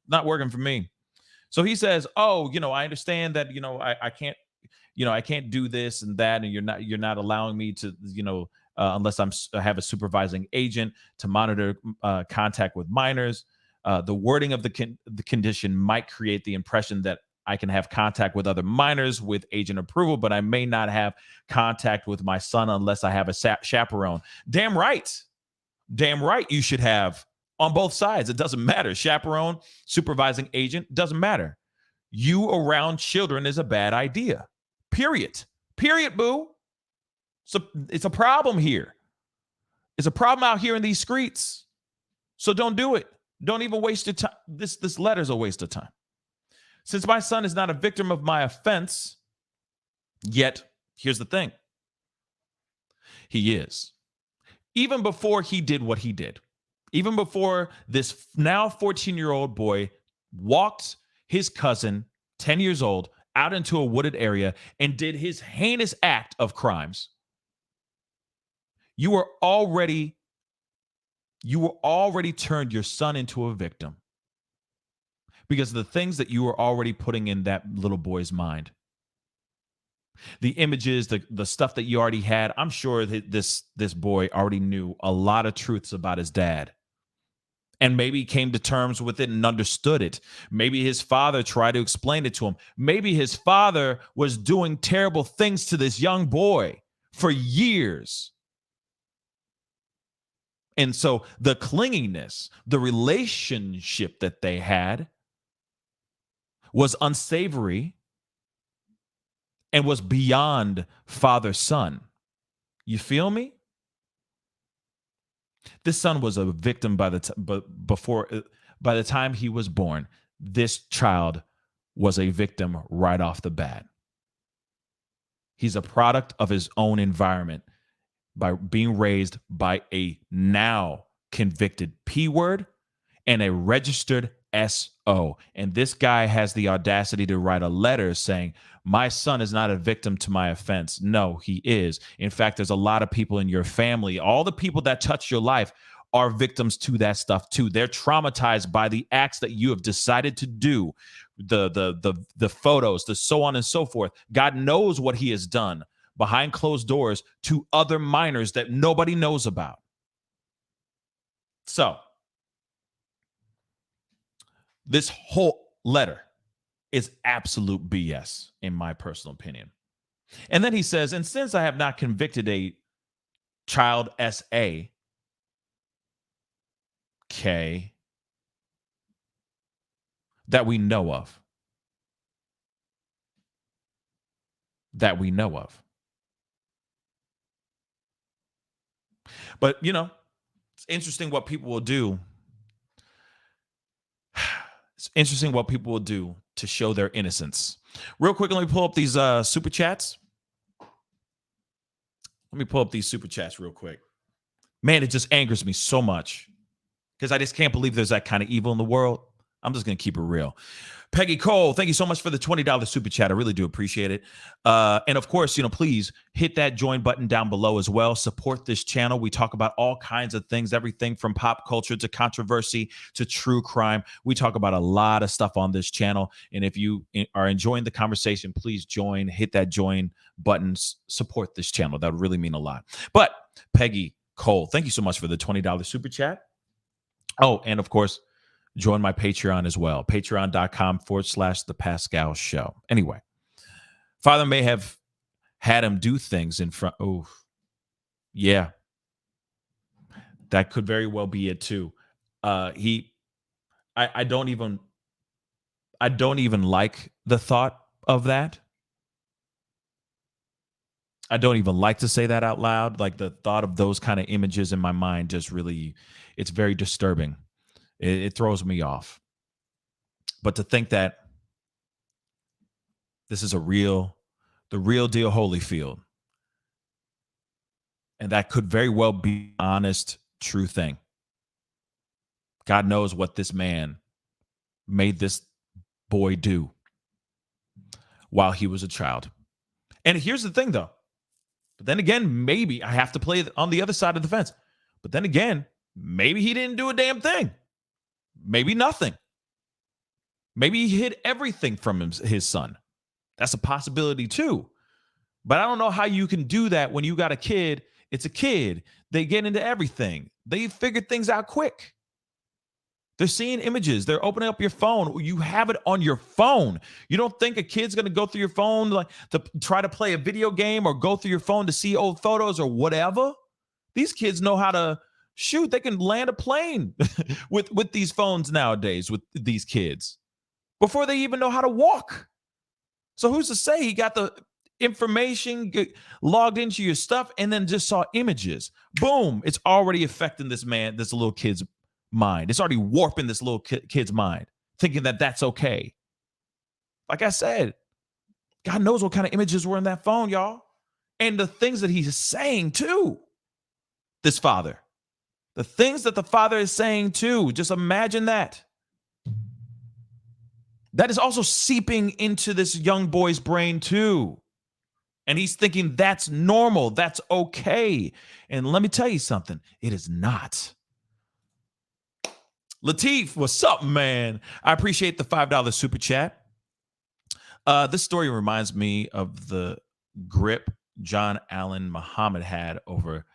Not working for me. So he says, oh, I understand that, I can't, I can't do this and that, and you're not allowing me to, unless I have a supervising agent to monitor contact with minors. The wording of the condition might create the impression that I can have contact with other minors with agent approval, but I may not have contact with my son unless I have a chaperone. Damn right you should have on both sides. It doesn't matter. Chaperone, supervising agent, doesn't matter. You around children is a bad idea. Period, boo. So it's a problem here. It's a problem out here in these streets. So don't do it. Don't even waste your time. This letter's a waste of time. Since my son is not a victim of my offense, yet here's the thing. He is. Even before he did what he did, even before this now 14-year-old boy walked his cousin, 10 years old, out into a wooded area and did his heinous act of crimes, you were already turned your son into a victim because of the things that you were already putting in that little boy's mind. The images, the stuff that you already had. I'm sure that this boy already knew a lot of truths about his dad. And maybe came to terms with it and understood it. Maybe his father tried to explain it to him. Maybe his father was doing terrible things to this young boy for years. And so the clinginess, the relationship that they had was unsavory and was beyond father-son. You feel me? This son was a victim by the time he was born. This child was a victim right off the bat. He's a product of his own environment by being raised by a now convicted P word and a registered SO. And this guy has the audacity to write a letter saying, my son is not a victim to my offense. No, he is. In fact, there's a lot of people in your family, all the people that touch your life are victims to that stuff too. They're traumatized by the acts that you have decided to do, the photos, the so on and so forth. God knows what he has done behind closed doors to other minors that nobody knows about. So, this whole letter is absolute BS, in my personal opinion. And then he says, and since I have not convicted a child SA, okay, that we know of. But, it's interesting what people will do. It's interesting what people will do to show their innocence. Real quick, let me pull up these super chats. Let me pull up these super chats real quick. Man, it just angers me so much because I just can't believe there's that kind of evil in the world. I'm just going to keep it real. Peggy Cole, thank you so much for the $20 super chat. I really do appreciate it. And of course, please hit that join button down below as well. Support this channel. We talk about all kinds of things, everything from pop culture to controversy to true crime. We talk about a lot of stuff on this channel. And if you are enjoying the conversation, please join, hit that join button, support this channel. That would really mean a lot. But Peggy Cole, thank you so much for the $20 super chat. Oh, and of course, join my Patreon as well. Patreon.com/the Pascal Show. Anyway, father may have had him do things in front. Oh, yeah. That could very well be it too. I don't even like the thought of that. I don't even like to say that out loud. Like the thought of those kind of images in my mind just really, it's very disturbing. It throws me off. But to think that this is the real deal Holyfield, and that could very well be an honest, true thing. God knows what this man made this boy do while he was a child. And here's the thing, though. But then again, maybe I have to play on the other side of the fence. But then again, maybe he didn't do a damn thing. Maybe nothing. Maybe he hid everything from his son. That's a possibility too. But I don't know how you can do that when you got a kid. It's a kid. They get into everything. They figure things out quick. They're seeing images. They're opening up your phone. You have it on your phone. You don't think a kid's going to go through your phone like to try to play a video game or go through your phone to see old photos or whatever? These kids know how to shoot. They can land a plane with these phones nowadays with these kids before they even know how to walk. So who's to say he got the information logged into your stuff and then just saw images? Boom. It's already affecting this little kid's mind. It's already warping this little kid's mind, thinking that that's okay. Like I said, God knows what kind of images were in that phone, y'all. And the things that he's saying too, this father. The things that the father is saying too. Just imagine that. That is also seeping into this young boy's brain too. And he's thinking that's normal. That's okay. And let me tell you something. It is not. Lateef, what's up, man? I appreciate the $5 super chat. This story reminds me of the grip John Allen Muhammad had over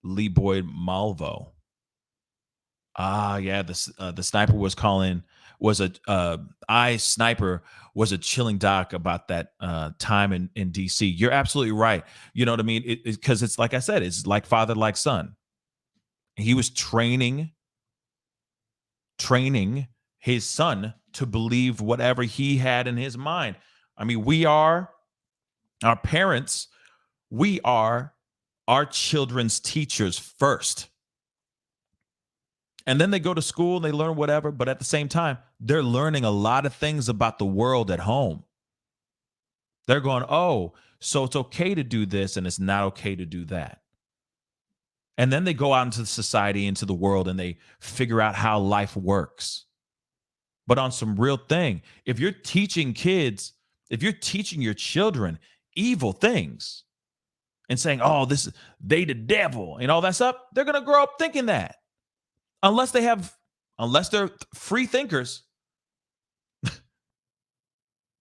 Lee Boyd Malvo. Yeah, the sniper Sniper was a chilling doc about that time in DC. You're absolutely right. You know what I mean? Because it's like I said, it's like father, like son. He was training his son to believe whatever he had in his mind. I mean, our parents, we are our children's teachers first. And then they go to school and they learn whatever, but at the same time, they're learning a lot of things about the world at home. They're going, oh, so it's okay to do this and it's not okay to do that. And then they go out into society, into the world, and they figure out how life works. But on some real thing, if you're teaching your children evil things and saying, oh, they the devil and all that stuff, they're going to grow up thinking that. Unless they're free thinkers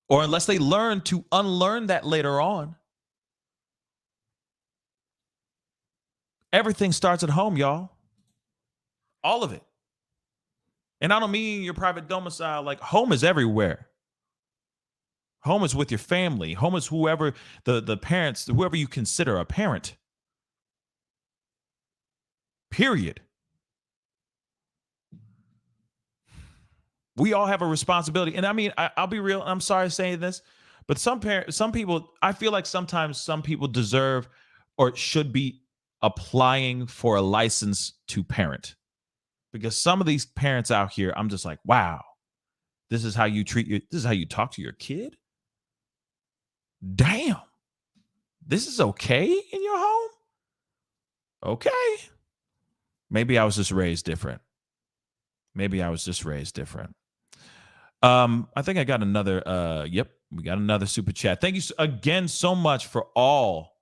or unless they learn to unlearn that later on. Everything starts at home, y'all. All of it. And I don't mean your private domicile. Like, home is everywhere. Home is with your family. Home is whoever the parents, whoever you consider a parent. Period. We all have a responsibility. And I mean, I'll be real. I'm sorry saying this, but some people, I feel like sometimes some people deserve or should be applying for a license to parent, because some of these parents out here, I'm just like, wow, this is how you talk to your kid. Damn, this is okay in your home. Okay. Maybe I was just raised different. I think I got another. Yep, we got another super chat. Thank you again so much for all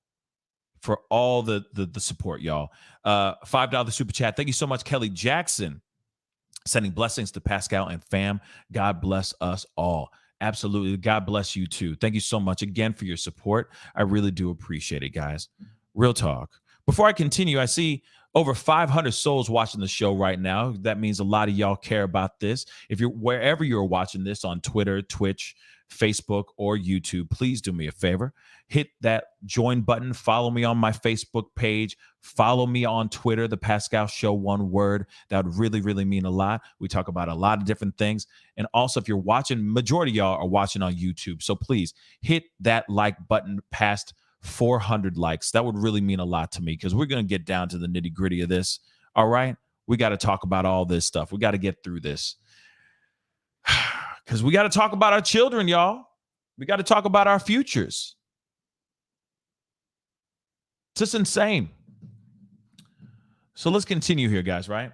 the support, y'all. $5 super chat. Thank you so much, Kelly Jackson. Sending blessings to Pascal and fam. God bless us all. Absolutely. God bless you too. Thank you so much again for your support. I really do appreciate it, guys. Real talk. Before I continue, I see over 500 souls watching the show right now. That means a lot of y'all care about this. If you're wherever you're watching this on Twitter, Twitch, Facebook, or YouTube, please do me a favor. Hit that join button. Follow me on my Facebook page. Follow me on Twitter, The Pascal Show, one word. That would really, really mean a lot. We talk about a lot of different things. And also, if you're watching, majority of y'all are watching on YouTube. So please hit that like button past 400 likes. That would really mean a lot to me because we're going to get down to the nitty gritty of this. All right. We got to talk about all this stuff. We got to get through this because we got to talk about our children, y'all. We got to talk about our futures. It's just insane. So let's continue here, guys, right?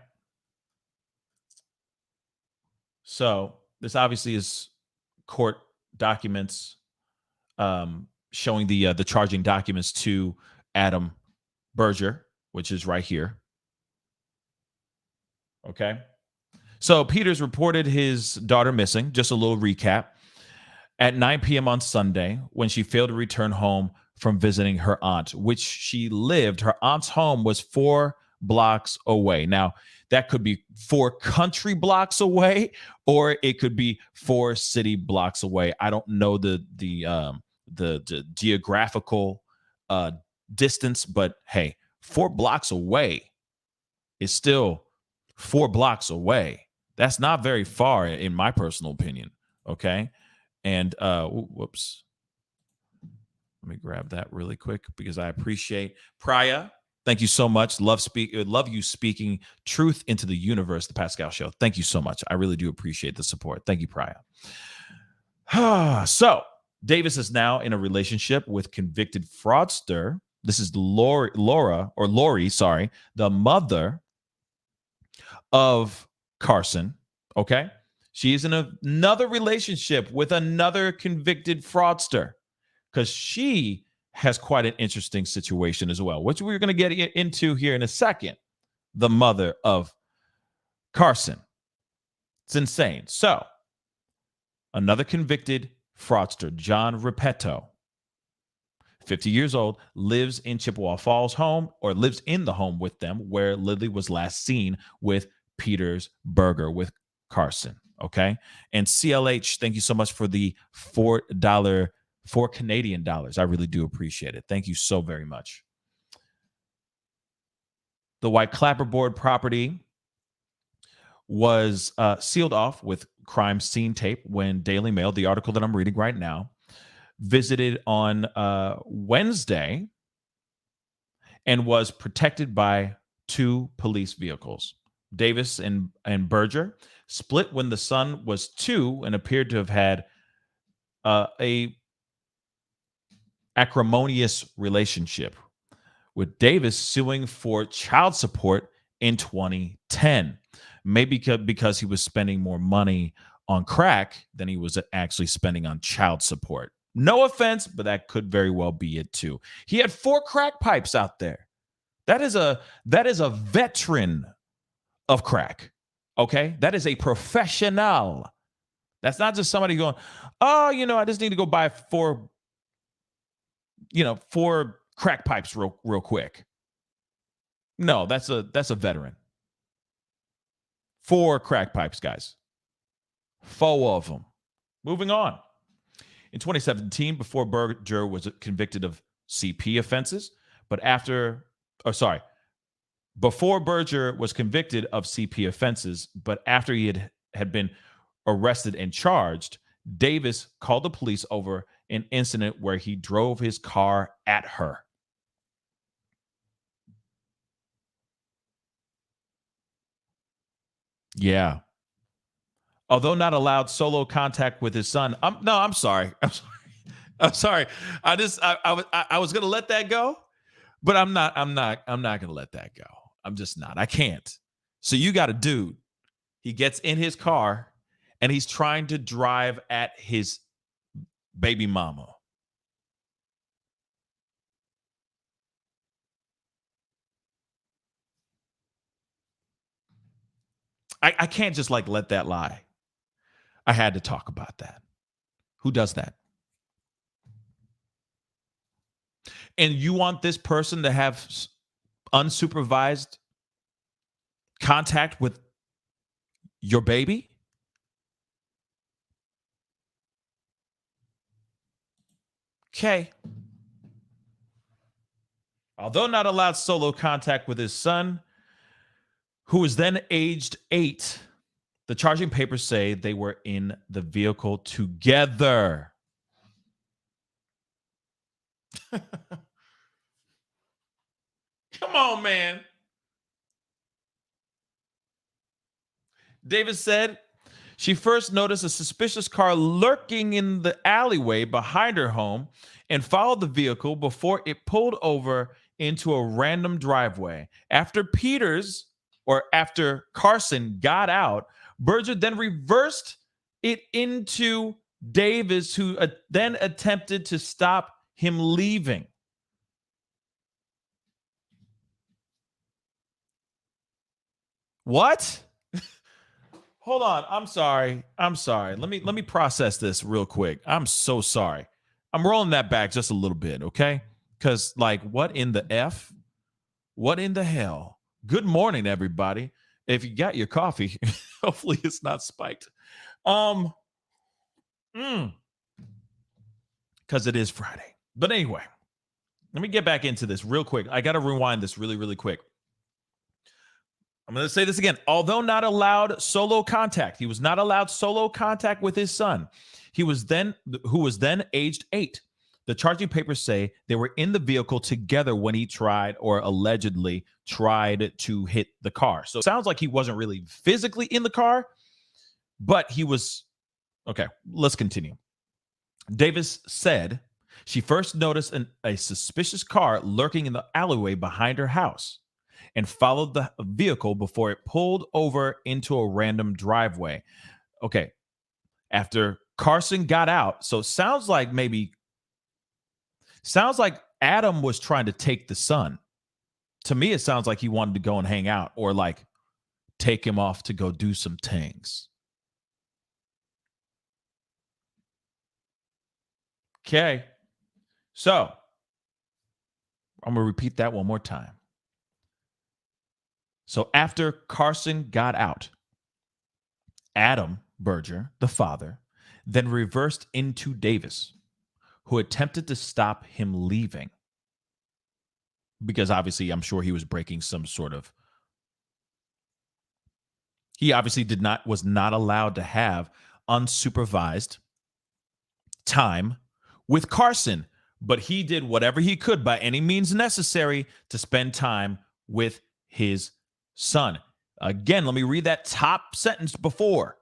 So this obviously is court documents showing the charging documents to Adam Berger, which is right here. Okay. So Peters reported his daughter missing. Just a little recap. At 9 p.m. on Sunday, when she failed to return home from visiting her aunt, which she lived. Her aunt's home was 4 blocks away. Now, that could be 4 country blocks away, or it could be 4 city blocks away. I don't know the geographical distance, but hey, 4 blocks away is still 4 blocks away. That's not very far, in my personal opinion. Okay, and whoops. Let me grab that really quick because I appreciate Priya. Thank you so much. Love you speaking truth into the universe, the Pascal Show. Thank you so much. I really do appreciate the support. Thank you, Priya. So Davis is now in a relationship with convicted fraudster. This is Lori, the mother of Carson. Okay. She is in another relationship with another convicted fraudster, because she has quite an interesting situation as well, which we're going to get into here in a second. The mother of Carson. It's insane. So, another convicted fraudster, John Repetto, 50 years old, lives in Chippewa Falls home, or lives in the home with them, where Lilly was last seen with Peters-Berger, with Carson. Okay. And CLH, thank you so much for the $4 Canadian dollars. I really do appreciate it. Thank you so very much. The white clapperboard property was sealed off with crime scene tape when Daily Mail, the article that I'm reading right now, visited on Wednesday and was protected by 2 police vehicles. Davis and Berger split when the son was 2 and appeared to have had a acrimonious relationship, with Davis suing for child support in 2010, maybe because he was spending more money on crack than he was actually spending on child support. No offense, but that could very well be it too. He had 4 crack pipes out there. That is a veteran of crack. Okay, that is a professional. That's not just somebody going, oh, I just need to go buy 4 crack pipes real quick. No, that's a veteran. 4 crack pipes, guys. 4 of them. Moving on. In 2017, before Berger was convicted of CP offenses, before Berger was convicted of CP offenses, but after he had been arrested and charged, Davis called the police over an incident where he drove his car at her. Yeah. Although not allowed solo contact with his son. I'm sorry. I'm sorry. I was going to let that go, but I'm not going to let that go. I'm just not. I can't. So you got a dude. He gets in his car and he's trying to drive at his baby mama. I can't just like let that lie. I had to talk about that. Who does that? And you want this person to have unsupervised contact with your baby? Okay. Although not allowed solo contact with his son, who was then aged 8, the charging papers say they were in the vehicle together. Come on, man. Davis said she first noticed a suspicious car lurking in the alleyway behind her home and followed the vehicle before it pulled over into a random driveway. After Carson got out, Berger then reversed it into Davis, who then attempted to stop him leaving. What? Hold on. I'm sorry. Let me process this real quick. I'm so sorry. I'm rolling that back just a little bit, okay? Because like, what in the F? What in the hell? Good morning, everybody. If you got your coffee, hopefully it's not spiked. Because it is Friday. But anyway, let me get back into this real quick. I got to rewind this really, really quick. I'm going to say this again. Although not allowed solo contact, he was not allowed solo contact with his son. Who was then aged 8. The charging papers say they were in the vehicle together when he tried or allegedly tried to hit the car. So it sounds like he wasn't really physically in the car, but he was. Okay, let's continue. Davis said she first noticed a suspicious car lurking in the alleyway behind her house and followed the vehicle before it pulled over into a random driveway. Okay, after Carson got out, so it sounds like Adam was trying to take the son. To me, it sounds like he wanted to go and hang out or like take him off to go do some things. Okay, so I'm going to repeat that one more time. So after Carson got out, Adam Berger, the father, then reversed into Davis, who attempted to stop him leaving. Because obviously, I'm sure he was breaking some sort of. He obviously was not allowed to have unsupervised time with Carson, but he did whatever he could by any means necessary to spend time with his son. Again, let me read that top sentence before,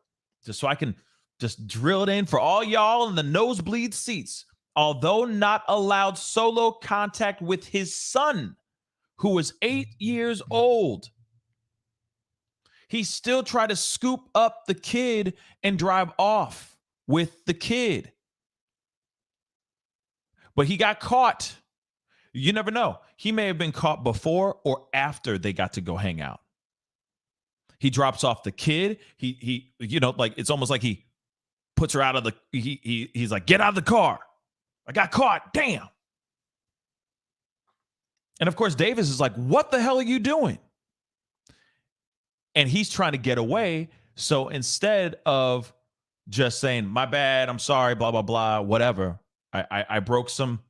just so I can just drill it in for all y'all in the nosebleed seats. Although not allowed solo contact with his son, who was 8 years old, he still tried to scoop up the kid and drive off with the kid. But he got caught. You never know. He may have been caught before or after they got to go hang out. He drops off the kid. He like it's almost like he puts her out of the. He's like, get out of the car. I got caught. Damn. And of course, Davis is like, what the hell are you doing? And he's trying to get away. So instead of just saying, my bad, I'm sorry, blah, blah, blah, whatever. I broke some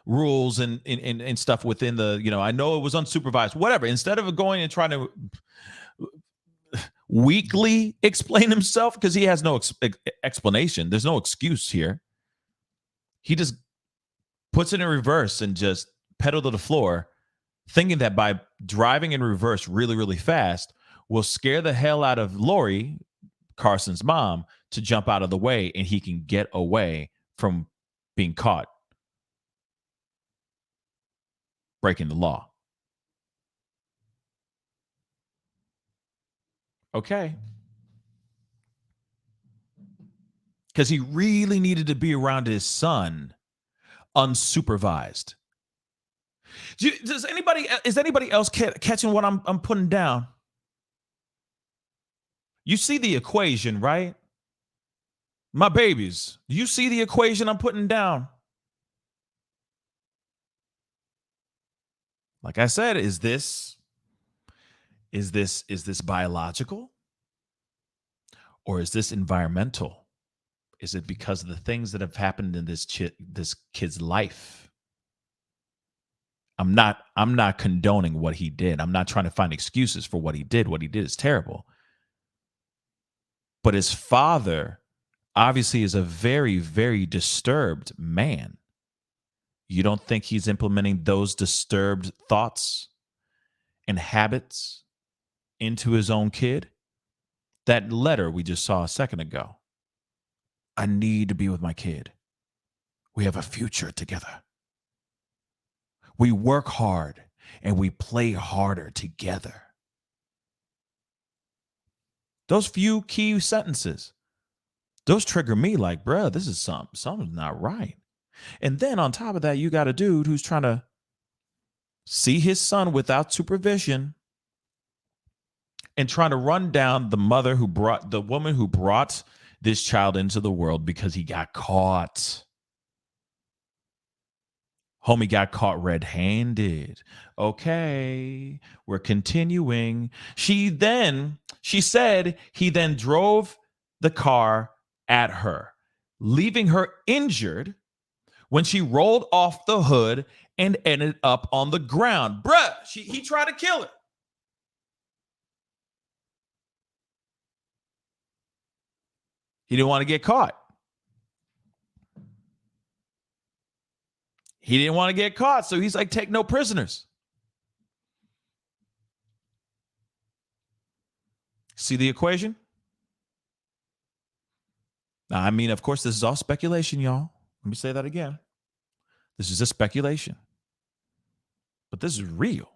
rules and stuff within the, I know it was unsupervised, whatever. Instead of going and trying to weakly explain himself, because he has no explanation. There's no excuse here. He just puts it in reverse and just pedal to the floor, thinking that by driving in reverse really, really fast will scare the hell out of Lori, Carson's mom, to jump out of the way and he can get away from being caught breaking the law. Okay. because he really needed to be around his son unsupervised. Is anybody else catching what I'm putting down? You see the equation, right? My babies, you see the equation I'm putting down? Like I said, is this biological, or is this environmental? Is it because of the things that have happened in this kid's life? I'm not condoning what he did. I'm not trying to find excuses for what he did. What he did is terrible. But his father obviously is a very, very disturbed man. You don't think he's implementing those disturbed thoughts and habits into his own kid? That letter we just saw a second ago. I need to be with my kid. We have a future together. We work hard and we play harder together. Those few key sentences, those trigger me like, bruh, this is something's not right. And then on top of that, you got a dude who's trying to see his son without supervision and trying to run down the woman who brought this child into the world because he got caught. Homie got caught red-handed. Okay, we're continuing. She said he then drove the car at her, leaving her injured when she rolled off the hood and ended up on the ground. Bruh, he tried to kill her. He didn't want to get caught. He didn't want to get caught, so he's like, take no prisoners. See the equation? Now, I mean, of course, this is all speculation, y'all. Let me say that again. This is just speculation. But this is real.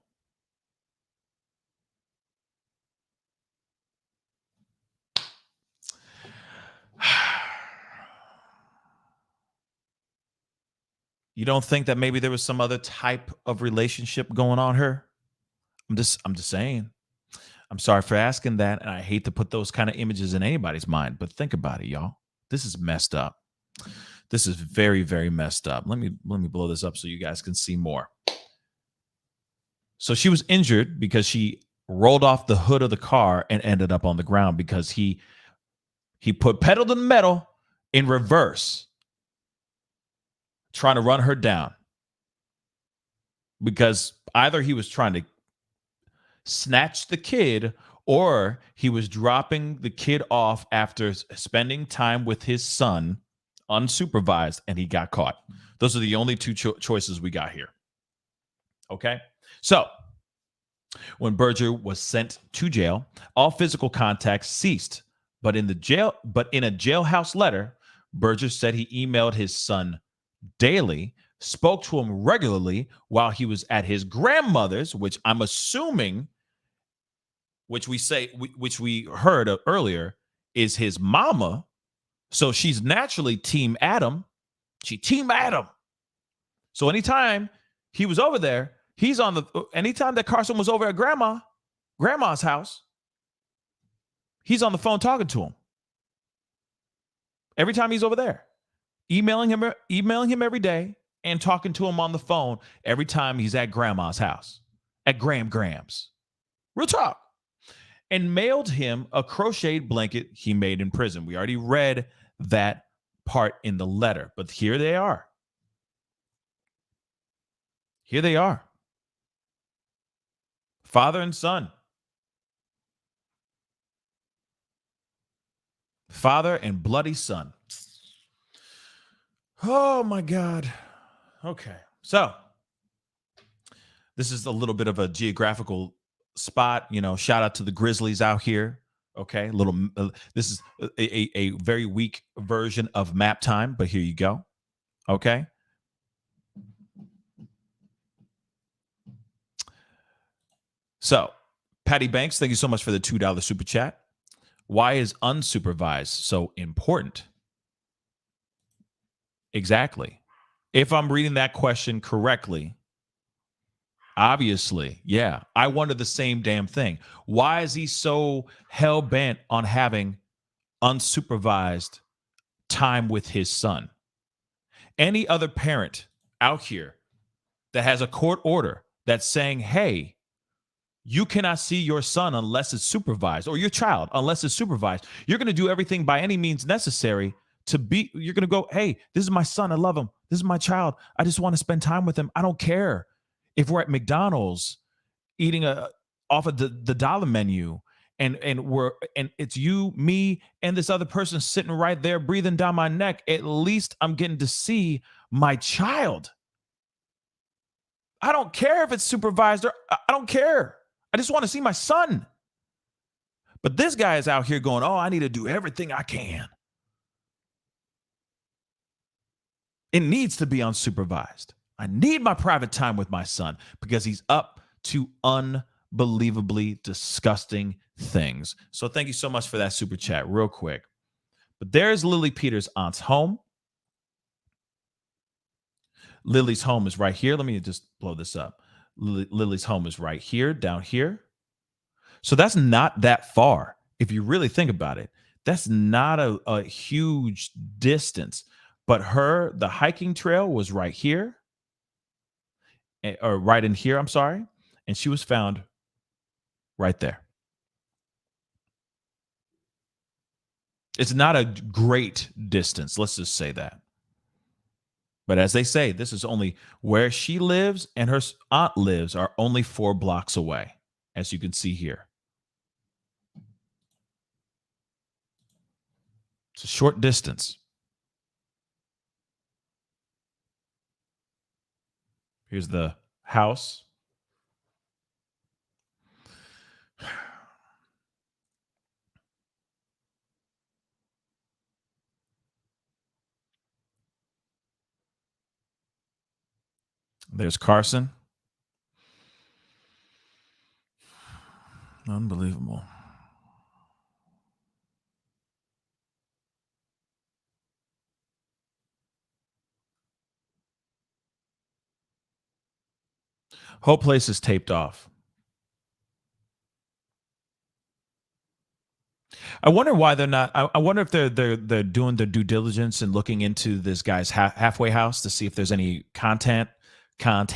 You don't think that maybe there was some other type of relationship going on here? I'm just saying. I'm sorry for asking that, and I hate to put those kind of images in anybody's mind, but think about it, y'all. This is messed up. This is very, very messed up. Let me blow this up so you guys can see more. So she was injured because she rolled off the hood of the car and ended up on the ground because he put pedal to the metal in reverse, trying to run her down, because either he was trying to snatch the kid or he was dropping the kid off after spending time with his son unsupervised, and he got caught. Those are the only two choices we got here. Okay? So when Berger was sent to jail, all physical contact ceased. But in a jailhouse letter, Berger said he emailed his son daily, spoke to him regularly while he was at his grandmother's, which I'm assuming, which we heard earlier, is his mama. So she's naturally Team Adam. She Team Adam. So anytime he was over there, anytime that Carson was over at grandma's house, he's on the phone talking to him. Every time he's over there, emailing him every day and talking to him on the phone every time he's at grandma's house, at Gram's. Real talk. And mailed him a crocheted blanket he made in prison. We already read that part in the letter, but here they are. Here they are. Father and son. Father and bloody son. Oh my God. Okay. So this is a little bit of a geographical spot, shout out to the Grizzlies out here. Okay. This is a very weak version of map time, but here you go. Okay. So Patty Banks, thank you so much for the $2 super chat. Why is unsupervised so important? Exactly. If I'm reading that question correctly, obviously, yeah, I wonder the same damn thing. Why is he so hell bent on having unsupervised time with his son? Any other parent out here that has a court order that's saying, hey, you cannot see your son unless it's supervised, or your child unless it's supervised. You're going to do everything by any means necessary to be, you're going to go, hey, this is my son. I love him. This is my child. I just want to spend time with him. I don't care if we're at McDonald's eating off of the dollar menu and it's you, me, and this other person sitting right there breathing down my neck. At least I'm getting to see my child. I don't care if it's supervised or I don't care. I just want to see my son. But this guy is out here going, oh, I need to do everything I can. It needs to be unsupervised. I need my private time with my son because he's up to unbelievably disgusting things. So thank you so much for that super chat real quick. But there's Lilly Peters' aunt's home. Lily's home is right here. Let me just blow this up. Lily's home is right here, down here. So that's not that far. If you really think about it, that's not a huge distance. But the hiking trail was right here, or right in here, I'm sorry. And she was found right there. It's not a great distance. Let's just say that. But as they say, this is only where she lives and her aunt lives are only 4 blocks away, as you can see here. It's a short distance. Here's the house. There's Carson. Unbelievable. Whole place is taped off. I wonder why they're not. I wonder if they're doing their due diligence and looking into this guy's halfway house to see if there's any content that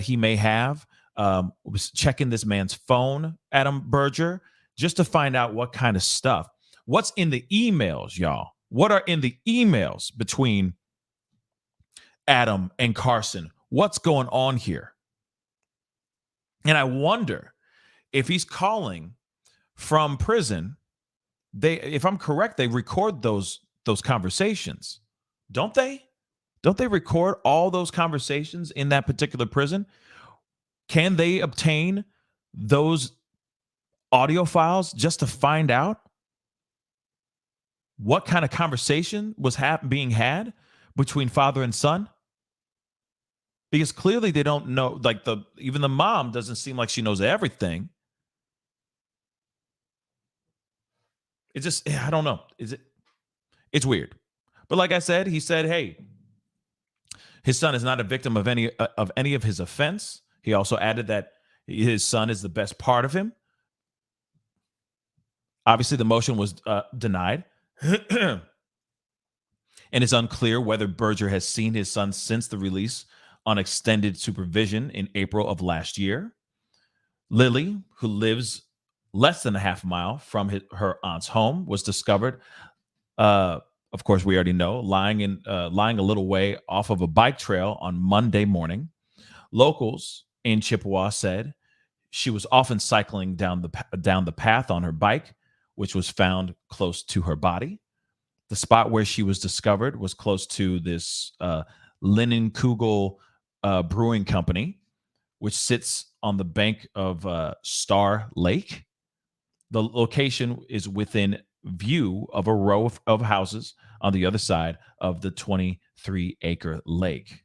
he may have. Was checking this man's phone, Adam Berger, just to find out what kind of stuff. What's in the emails, y'all? What are in the emails between Adam and Carson? What's going on here? And I wonder if he's calling from prison. If I'm correct, they record those conversations, don't they? Don't they record all those conversations in that particular prison? Can they obtain those audio files just to find out what kind of conversation was being had between father and son? Because clearly they don't know, like even the mom doesn't seem like she knows everything. It's just, I don't know. It's weird. But like I said, he said, hey, his son is not a victim of any of his offense. He also added that his son is the best part of him. Obviously, the motion was denied. And it's unclear whether Berger has seen his son since the release on extended supervision in April of last year. Lily, who lives less than a half mile from her aunt's home, was discovered, of course, we already know, lying a little way off of a bike trail on Monday morning. Locals in Chippewa said she was often cycling down the path on her bike, which was found close to her body. The spot where she was discovered was close to this Linnenkugel Brewing Company, which sits on the bank of Star Lake. The location is within view of a row of houses on the other side of the 23-acre lake.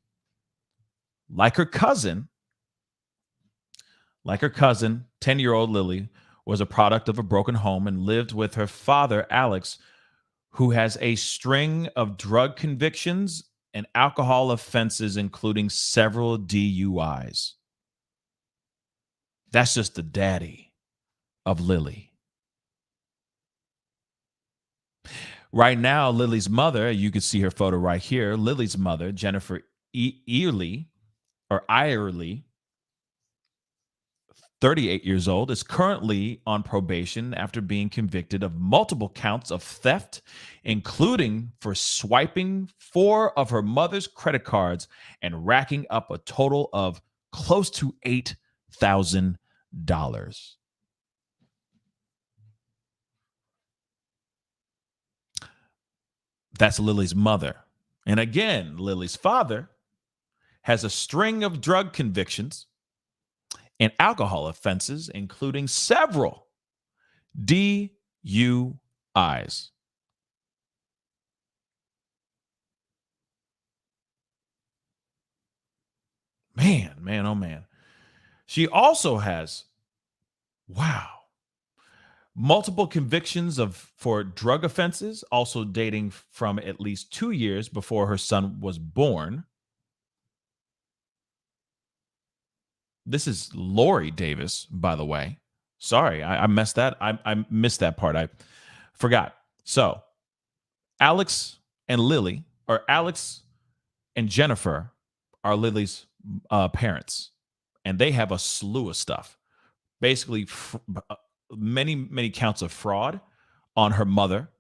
Like her cousin, 10-year-old Lily was a product of a broken home and lived with her father, Alex, who has a string of drug convictions and alcohol offenses, including several DUIs. That's just the daddy of Lilly. Right now, Lilly's mother, you can see her photo right here. Lilly's mother, Jennifer Early, 38 years old, is currently on probation after being convicted of multiple counts of theft, including for swiping 4 of her mother's credit cards and racking up a total of close to $8,000. That's Lilly's mother. And again, Lilly's father has a string of drug convictions and alcohol offenses, including several DUIs. Man, oh man. She also has, multiple convictions for drug offenses, also dating from at least 2 years before her son was born. This is Lori Davis, by the way. Sorry, I messed that. I missed that part. I forgot. So, Alex and Jennifer are Lily's parents, and they have a slew of stuff. Basically, many counts of fraud on her mother,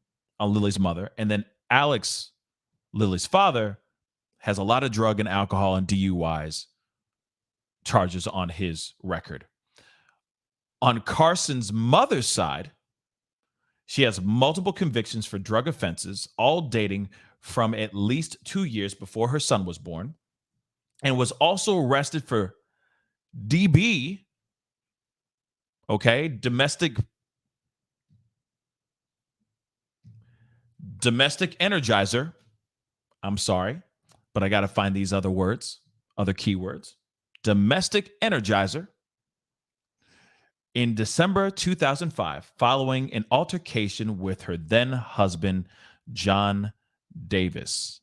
on Lily's mother, and then Alex, Lily's father, has a lot of drug and alcohol and DUIs charges on his record. On Carson's mother's side, she has multiple convictions for drug offenses, all dating from at least 2 years before her son was born, and was also arrested for DB, domestic energizer. I'm sorry, but I got to find these other keywords. Domestic energizer in December 2005, following an altercation with her then husband, John Davis.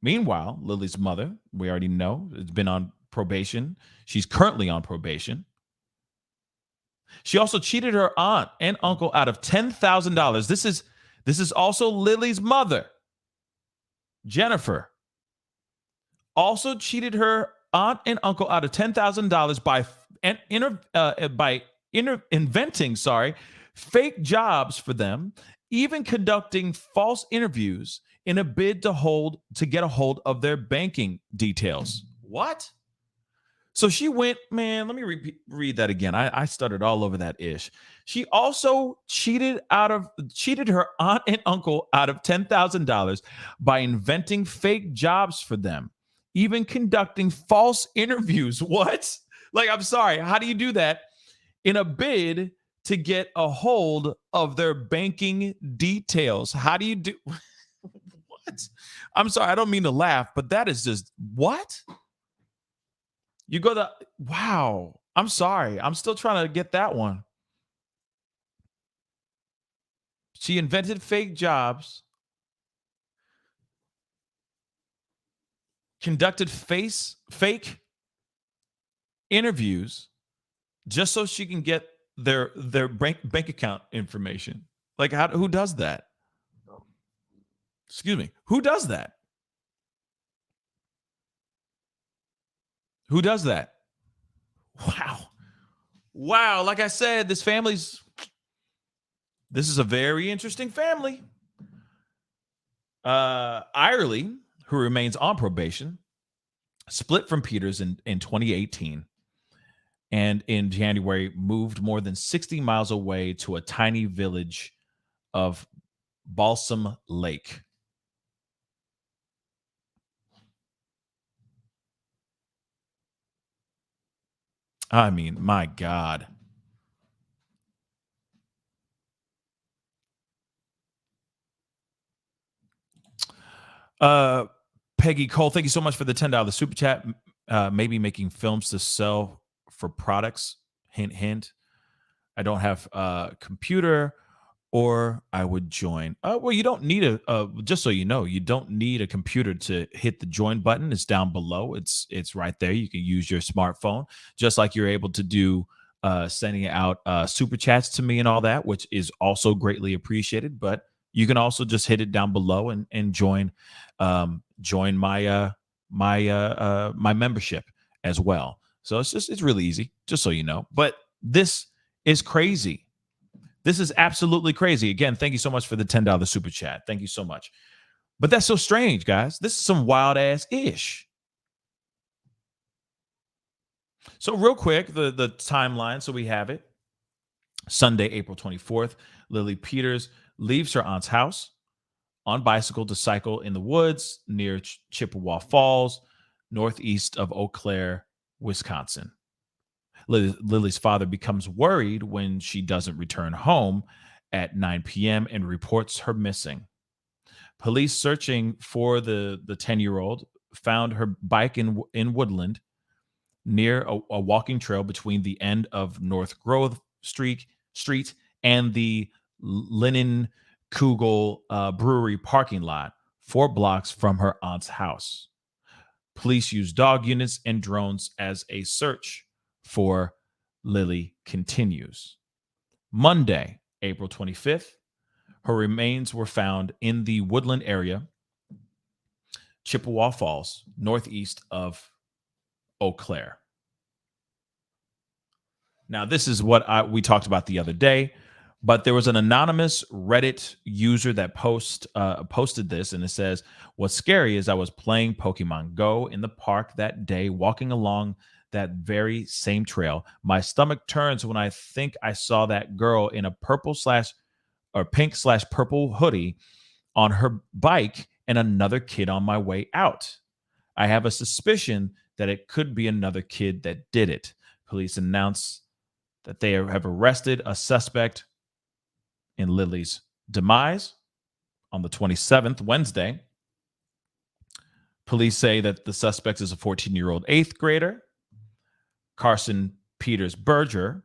Meanwhile, Lily's mother, we already know, has been on probation. She's currently on probation. She also cheated her aunt and uncle out of $10,000. This is also Lily's mother, Jennifer. Also cheated her aunt and uncle out of $10,000 by inventing fake jobs for them, even conducting false interviews in a bid to get a hold of their banking details. What? So she went, man, let me read that again. I stuttered all over that ish. She also cheated her aunt and uncle out of $10,000 by inventing fake jobs for them, even conducting false interviews. What? Like, I'm sorry. How do you do that in a bid to get a hold of their banking details? How do you do? What? I'm sorry. I don't mean to laugh, but that is just what? You go wow. I'm sorry. I'm still trying to get that one. She invented fake jobs, conducted fake interviews just so she can get their bank account information. Like, who does that? Excuse me. Who does that? Who does that? Wow. Like I said, this is a very interesting family. Irely, who remains on probation, split from Peters in 2018, and in January moved more than 60 miles away to a tiny village of Balsam Lake. I mean, my God. Peggy Cole, thank you so much for the $10 super chat. Maybe making films to sell for products. Hint, hint. I don't have a computer or I would join. Well, you don't need just so you know, you don't need a computer to hit the join button. It's down below. It's right there. You can use your smartphone, just like you're able to do sending out super chats to me and all that, which is also greatly appreciated. But you can also just hit it down below and join my membership as well. So it's really easy, just so you know. But this is crazy. This is absolutely crazy. Again, thank you so much for the $10 super chat. Thank you so much. But that's so strange, guys. This is some wild ass ish. So real quick, the timeline. So we have it. Sunday, April 24th, Lilly Peters leaves her aunt's house on bicycle to cycle in the woods near Chippewa Falls, northeast of Eau Claire, Wisconsin. Lily's father becomes worried when she doesn't return home at 9 p.m. and reports her missing. Police searching for the 10-year-old found her bike in Woodland near a walking trail between the end of North Grove Street and the Linen Kugel Brewery parking lot, 4 blocks from her aunt's house. Police used dog units and drones as a search for Lily continues. Monday, April 25th, her remains were found in the Woodland area, Chippewa Falls, northeast of Eau Claire. Now, this is what we talked about the other day, but there was an anonymous Reddit user that posted this, and it says, "What's scary is I was playing Pokemon Go in the park that day, walking along that very same trail. My stomach turns when I think I saw that girl in a pink/purple hoodie on her bike and another kid on my way out. I have a suspicion that it could be another kid that did it." Police announced that they have arrested a suspect in Lily's demise on the 27th, Wednesday. Police say that the suspect is a 14-year-old 8th grader. Carson Peters-Berger,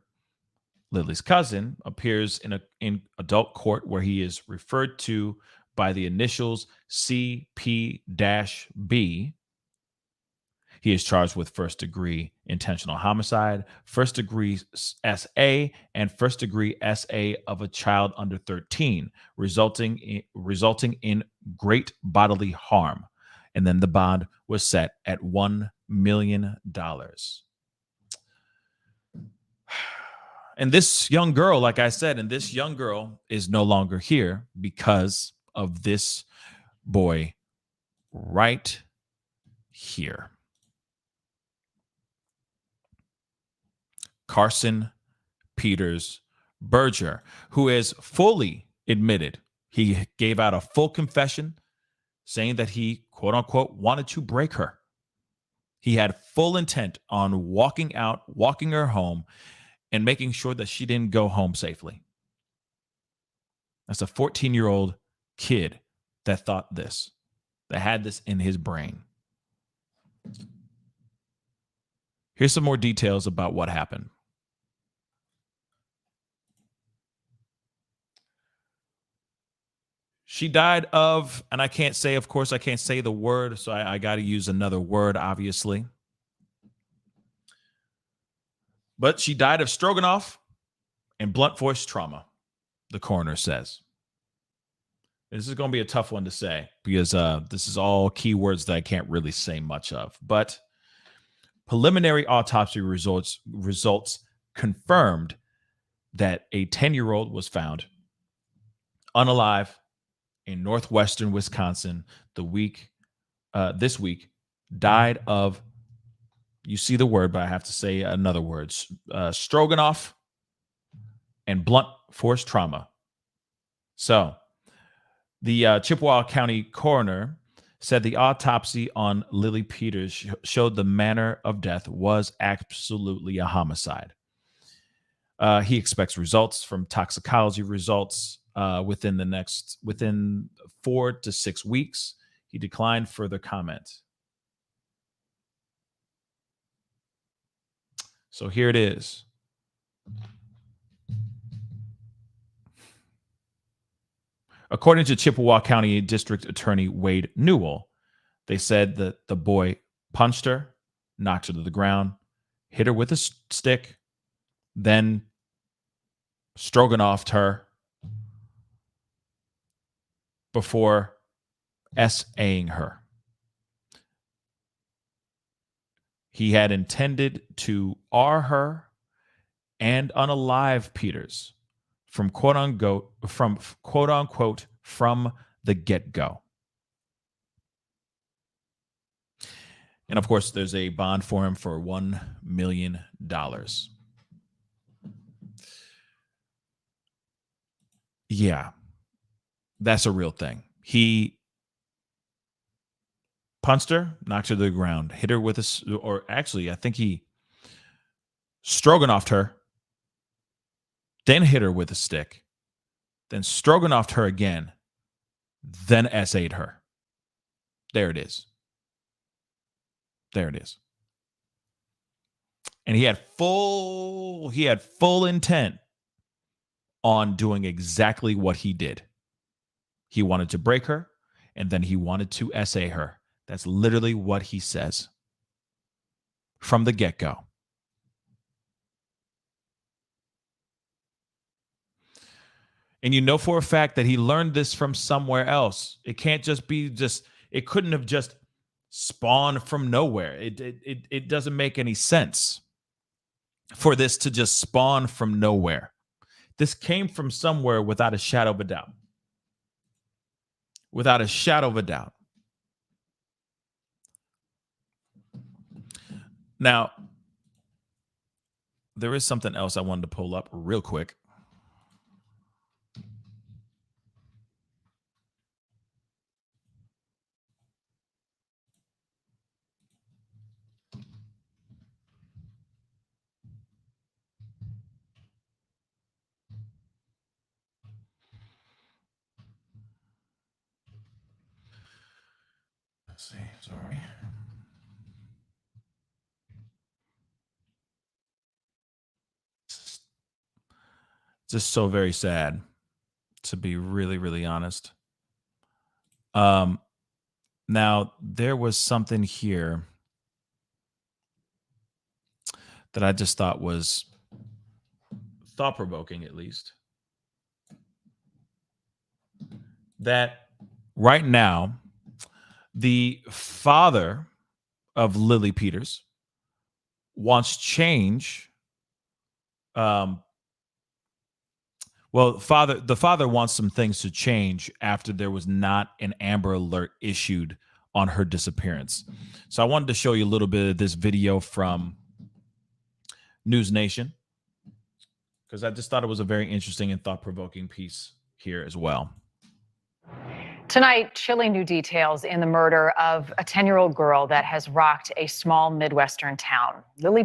Lily's cousin, appears in adult court where he is referred to by the initials CP-B. He is charged with first-degree intentional homicide, first-degree SA, and first-degree SA of a child under 13, resulting in great bodily harm. And then the bond was set at $1 million. And this young girl, like I said, is no longer here because of this boy right here. Carson Peters-Berger, who has fully admitted, he gave out a full confession saying that he, quote unquote, wanted to break her. He had full intent on walking her home, and making sure that she didn't go home safely. That's a 14-year-old kid that thought this, that had this in his brain. Here's some more details about what happened. She died of, and I can't say the word, so I got to use another word, obviously. But she died of stroganoff and blunt force trauma, the coroner says. This is going to be a tough one to say because this is all keywords that I can't really say much of. But preliminary autopsy results confirmed that a 10-year-old was found unalive in northwestern Wisconsin this week, died of, you see the word, but I have to say another word, stroganoff and blunt force trauma. So the Chippewa County coroner said the autopsy on Lilly Peters showed the manner of death was absolutely a homicide. He expects results from toxicology results within 4 to 6 weeks. He declined further comment. So here it is. According to Chippewa County District Attorney Wade Newell, they said that the boy punched her, knocked her to the ground, hit her with a stick, then stroganoffed her before S.A.ing her. He had intended to R her and unalive Peters from quote unquote from the get-go. And of course, there's a bond for him for $1 million. Yeah, that's a real thing. He punched her, knocked her to the ground, hit her with or actually, I think he stroganoffed her, then hit her with a stick, then stroganoffed her again, then S.A.'d her. There it is. There it is. And he had full intent on doing exactly what he did. He wanted to break her, and then he wanted to S.A. her. That's literally what he says from the get-go. And you know for a fact that he learned this from somewhere else. It can't just be it couldn't have just spawned from nowhere. It doesn't make any sense for this to just spawn from nowhere. This came from somewhere without a shadow of a doubt. Without a shadow of a doubt. Now, there is something else I wanted to pull up real quick. Let's see, sorry. Just so very sad, to be really, really honest. Now, there was something here that I just thought was thought-provoking, at least. That right now, the father of Lilly Peters wants change. The father wants some things to change after there was not an Amber Alert issued on her disappearance. So I wanted to show you a little bit of this video from News Nation, because I just thought it was a very interesting and thought-provoking piece here as well. Tonight, chilling new details in the murder of a 10-year-old girl that has rocked a small Midwestern town. Lilly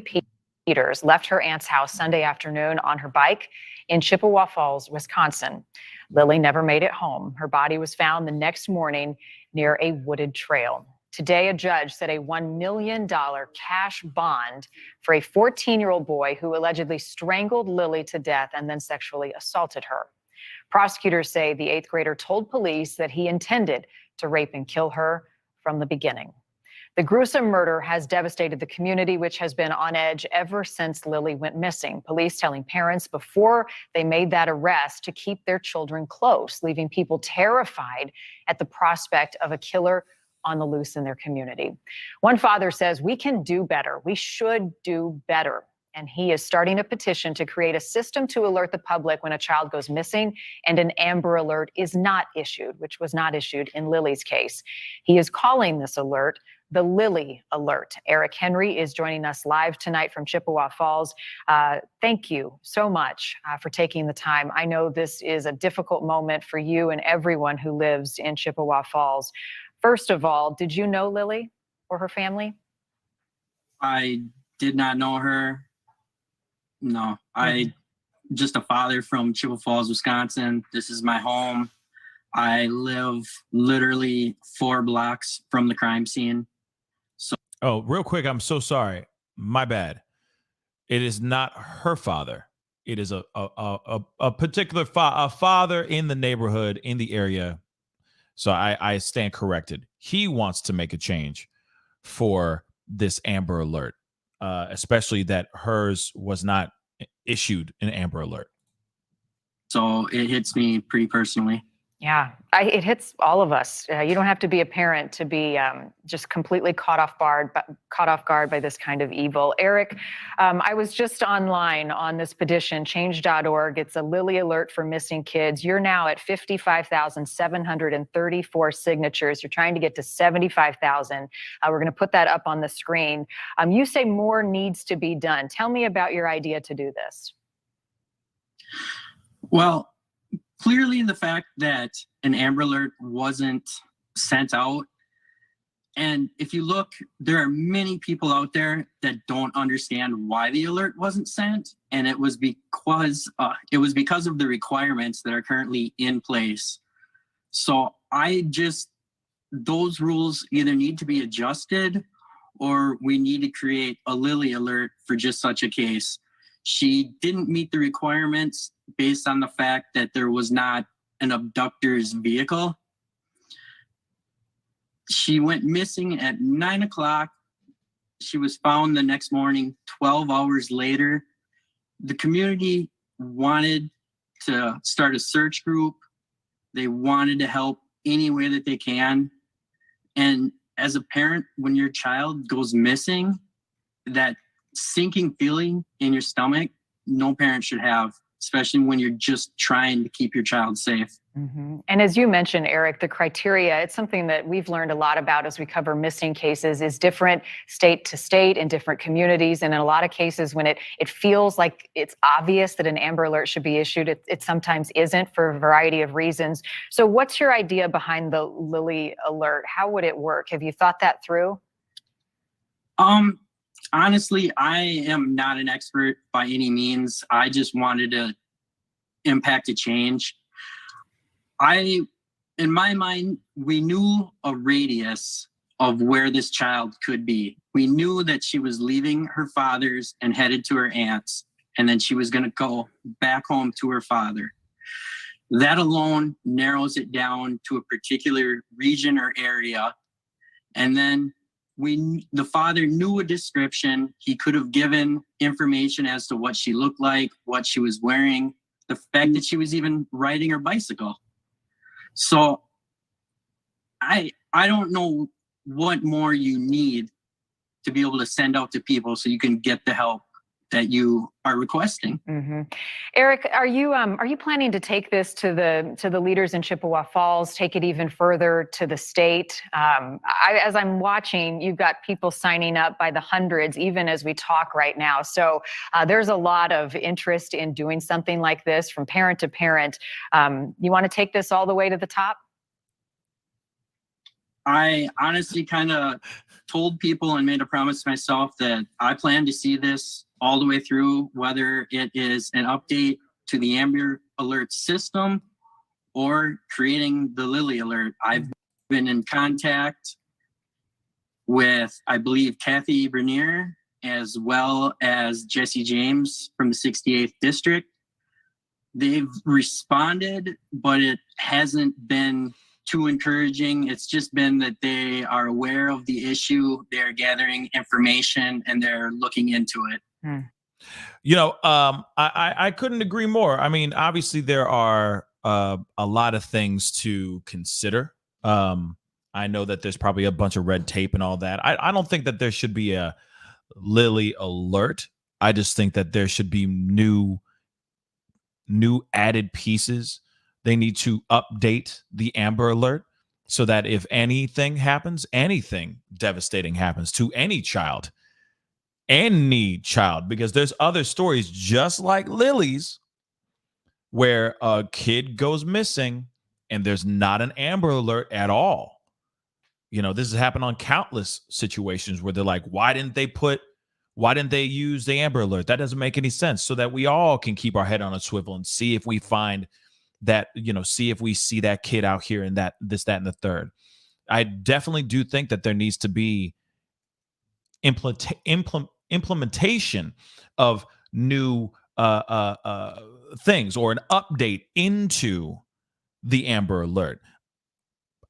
Peters left her aunt's house Sunday afternoon on her bike in Chippewa Falls, Wisconsin. Lilly never made it home. Her body was found the next morning near a wooded trail. Today, a judge set a $1 million cash bond for a 14-year-old boy who allegedly strangled Lilly to death and then sexually assaulted her. Prosecutors say the 8th grader told police that he intended to rape and kill her from the beginning. The gruesome murder has devastated the community, which has been on edge ever since Lilly went missing. Police telling parents before they made that arrest to keep their children close, leaving people terrified at the prospect of a killer on the loose in their community. One father says, "We can do better. We should do better." And he is starting a petition to create a system to alert the public when a child goes missing and an Amber Alert is not issued, which was not issued in Lilly's case. He is calling this alert the Lilly Alert. Eric Henry is joining us live tonight from Chippewa Falls. Thank you so much for taking the time. I know this is a difficult moment for you and everyone who lives in Chippewa Falls. First of all, did you know Lilly or her family? I did not know her. No, I just a father from Chippewa Falls, Wisconsin. This is my home. I live literally 4 blocks from the crime scene. So, oh, real quick, I'm so sorry. My bad. It is not her father. it is a particular father in the neighborhood, in the area. So I stand corrected. He wants to make a change for this Amber Alert, especially that hers was not issued an Amber Alert. So it hits me pretty personally. Yeah, it hits all of us. You don't have to be a parent to be just completely caught off guard by this kind of evil. Eric, I was just online on this petition, change.org. It's a Lilly Alert for missing kids. You're now at 55,734 signatures. You're trying to get to 75,000. We're going to put that up on the screen. You say more needs to be done. Tell me about your idea to do this. Well, clearly the fact that an Amber Alert wasn't sent out, and if you look, there are many people out there that don't understand why the alert wasn't sent, and it was because of the requirements that are currently in place. So those rules either need to be adjusted, or we need to create a Lilly Alert for just such a case. She didn't meet the requirements based on the fact that there was not an abductor's vehicle. She went missing at 9 o'clock. She was found the next morning, 12 hours later. The community wanted to start a search group. They wanted to help any way that they can. And as a parent, when your child goes missing, that sinking feeling in your stomach, no parent should have, especially when you're just trying to keep your child safe. Mm-hmm. And as you mentioned, Eric, the criteria, it's something that we've learned a lot about as we cover missing cases, is different state to state and different communities. And in a lot of cases, when it feels like it's obvious that an Amber Alert should be issued, it sometimes isn't for a variety of reasons. So what's your idea behind the Lilly Alert? How would it work? Have you thought that through? Honestly, I am not an expert by any means. I just wanted to impact a change. In my mind, we knew a radius of where this child could be. We knew that she was leaving her father's and headed to her aunt's, and then she was going to go back home to her father. That alone narrows it down to a particular region or area. And then the father knew a description. He could have given information as to what she looked like, what she was wearing, the fact that she was even riding her bicycle. So I don't know what more you need to be able to send out to people so you can get the help that you are requesting. Mm-hmm. Eric, are you planning to take this to the leaders in Chippewa Falls, take it even further to the state? As I'm watching, you've got people signing up by the hundreds, even as we talk right now. So there's a lot of interest in doing something like this from parent to parent. You want to take this all the way to the top? I honestly kind of told people and made a promise to myself that I plan to see this all the way through, whether it is an update to the Amber Alert system or creating the Lilly Alert. I've been in contact with, I believe, Kathy Bernier, as well as Jesse James from the 68th District. They've responded, but it hasn't been too encouraging. It's just been that they are aware of the issue, they're gathering information, and they're looking into it. You know, I couldn't agree more. I mean, obviously there are a lot of things to consider. I know that there's probably a bunch of red tape and all that. I don't think that there should be a Lilly Alert. I just think that there should be new added pieces. They need to update the Amber Alert so that if anything happens, anything devastating happens to any child, because there's other stories just like Lily's where a kid goes missing and there's not an Amber Alert at all. You know, this has happened on countless situations where they're like, why didn't they use the Amber Alert? That doesn't make any sense. So that we all can keep our head on a swivel and see if we find that, see if we see that kid out here and that, and the third. I definitely do think that there needs to be implementation of new things or an update into the Amber Alert.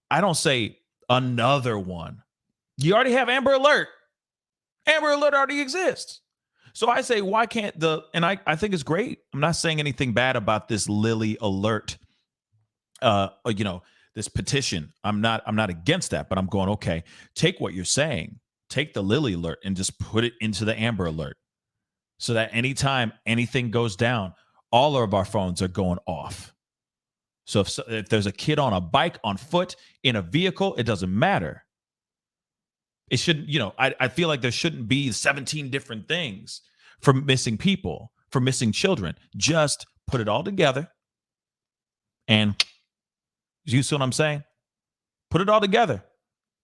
I don't say another one. You already have Amber Alert. Amber Alert already exists. So I say, why can't and I think it's great. I'm not saying anything bad about this Lilly Alert, this petition. I'm not against that, but I'm going, okay, take what you're saying, take the Lilly Alert and just put it into the Amber Alert so that anytime anything goes down, all of our phones are going off. So if there's a kid on a bike, on foot, in a vehicle, it doesn't matter. It shouldn't, I feel like there shouldn't be 17 different things for missing people, for missing children. Just put it all together. And you see what I'm saying? Put it all together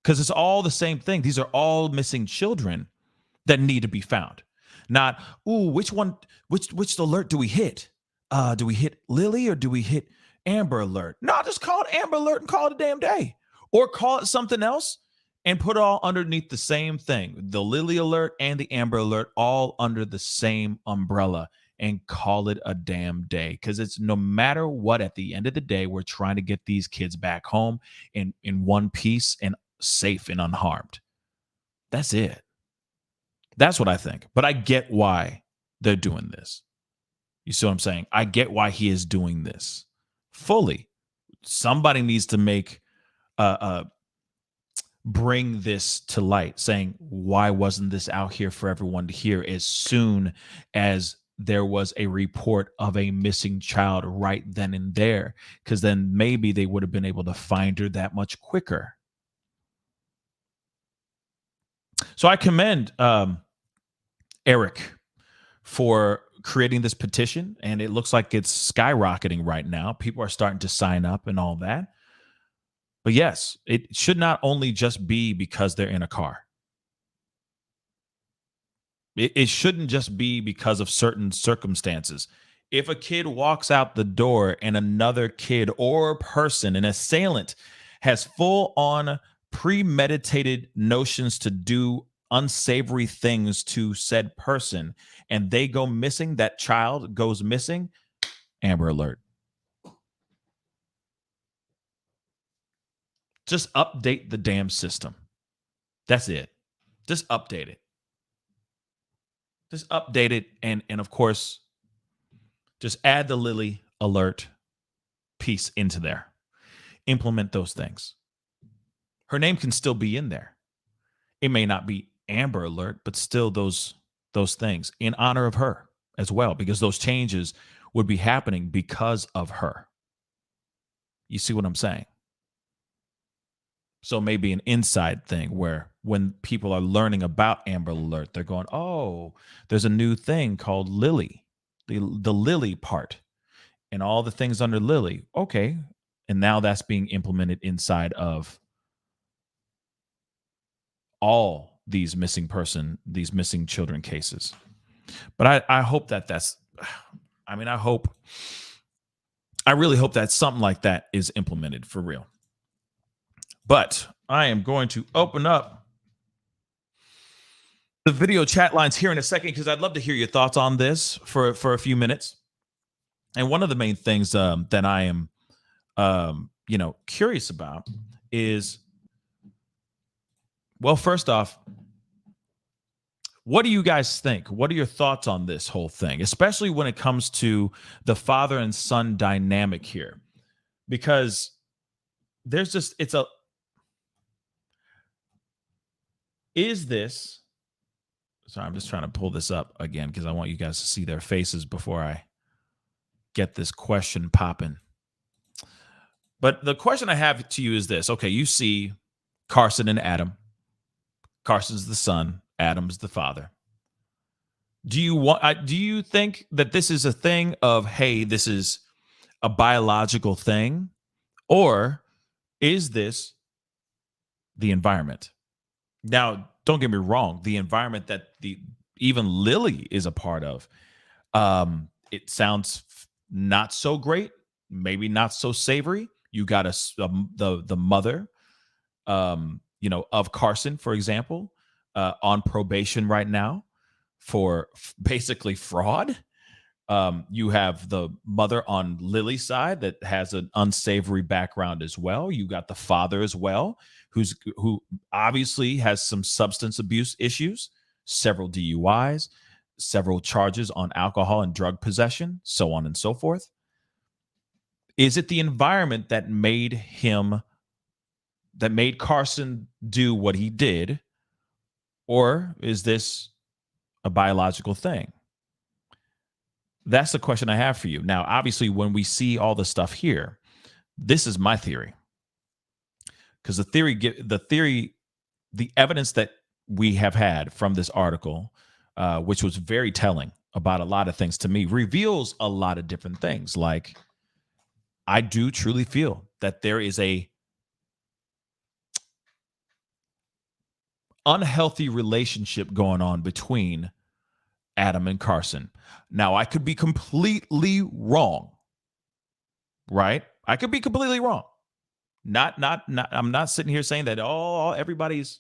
because it's all the same thing. These are all missing children that need to be found. Not, which alert do we hit? Do we hit Lilly or do we hit Amber Alert? No, just call it Amber Alert and call it a damn day. Or call it something else and put it all underneath the same thing. The Lilly Alert and the Amber Alert all under the same umbrella and call it a damn day. Because it's no matter what, at the end of the day, we're trying to get these kids back home in one piece and safe and unharmed. That's it. That's what I think. But I get why they're doing this. You see what I'm saying? I get why he is doing this fully. Somebody needs to bring this to light, saying, why wasn't this out here for everyone to hear as soon as there was a report of a missing child right then and there? Because then maybe they would have been able to find her that much quicker. So I commend Eric for creating this petition, and it looks like it's skyrocketing right now. People are starting to sign up and all that. But yes, it should not only just be because they're in a car. It shouldn't just be because of certain circumstances. If a kid walks out the door and another kid or person, an assailant, has full-on premeditated notions to do unsavory things to said person, and they go missing, that child goes missing, Amber Alert. Just update the damn system. That's it. Just update it. Just update it. And of course, just add the Lilly Alert piece into there. Implement those things. Her name can still be in there. It may not be Amber Alert, but still those things in honor of her as well, because those changes would be happening because of her. You see what I'm saying? So maybe an inside thing where when people are learning about Amber Alert, they're going, oh, there's a new thing called Lilly, the Lilly part, and all the things under Lilly. Okay. And now that's being implemented inside of all these missing children cases. But I hope I really hope that something like that is implemented for real. But I am going to open up the video chat lines here in a second because I'd love to hear your thoughts on this for a few minutes. And one of the main things that I am, curious about is, well, first off, what do you guys think? What are your thoughts on this whole thing, especially when it comes to the father and son dynamic here? Because there's just, sorry, I'm just trying to pull this up again because I want you guys to see their faces before I get this question popping. But the question I have to you is this. Okay, you see Carson and Adam. Carson's the son, Adam's the father. Do you think that this is a thing of, hey, this is a biological thing, or is this the environment? Now, don't get me wrong, the environment that even Lilly is a part of, it sounds not so great, maybe not so savory. You got the mother, of Carson, for example, on probation right now for basically fraud. You have the mother on Lily's side that has an unsavory background as well. You got the father as well, who obviously has some substance abuse issues, several DUIs, several charges on alcohol and drug possession, so on and so forth. Is it the environment that made Carson do what he did, or is this a biological thing? That's the question I have for you. Now, obviously, when we see all the stuff here, this is my theory. Because the evidence that we have had from this article, which was very telling about a lot of things to me, reveals a lot of different things. Like, I do truly feel that there is a unhealthy relationship going on between Adam and Carson. Now, I could be completely wrong, right? I could be completely wrong. Not. I'm not sitting here saying that, everybody's,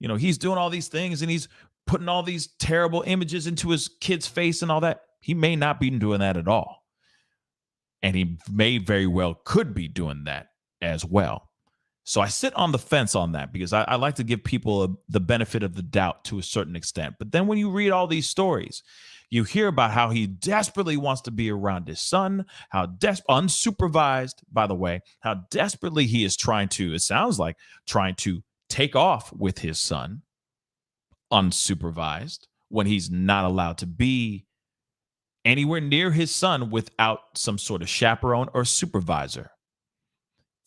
he's doing all these things and he's putting all these terrible images into his kid's face and all that. He may not be doing that at all. And he may very well could be doing that as well. So I sit on the fence on that because I like to give people the benefit of the doubt to a certain extent. But then when you read all these stories, you hear about how he desperately wants to be around his son, how unsupervised, by the way, how desperately he is trying to take off with his son, unsupervised, when he's not allowed to be anywhere near his son without some sort of chaperone or supervisor.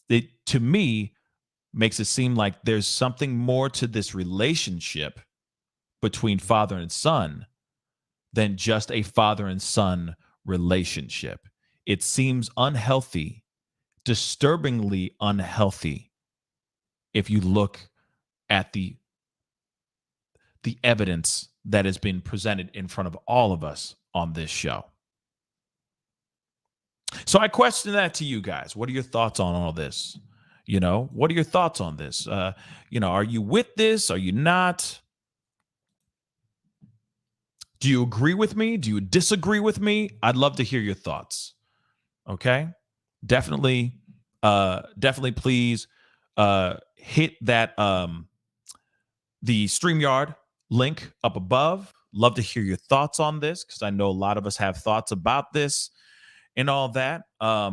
It, to me, makes it seem like there's something more to this relationship between father and son than just a father and son relationship. It seems unhealthy, disturbingly unhealthy, if you look at the evidence that has been presented in front of all of us on this show. So I question that to you guys. What are your thoughts on all this? What are your thoughts on this? Are you with this? Are you not? Do you agree with me? Do you disagree with me? I'd love to hear your thoughts. Okay? Definitely please hit that the StreamYard link up above. Love to hear your thoughts on this because I know a lot of us have thoughts about this and all that. I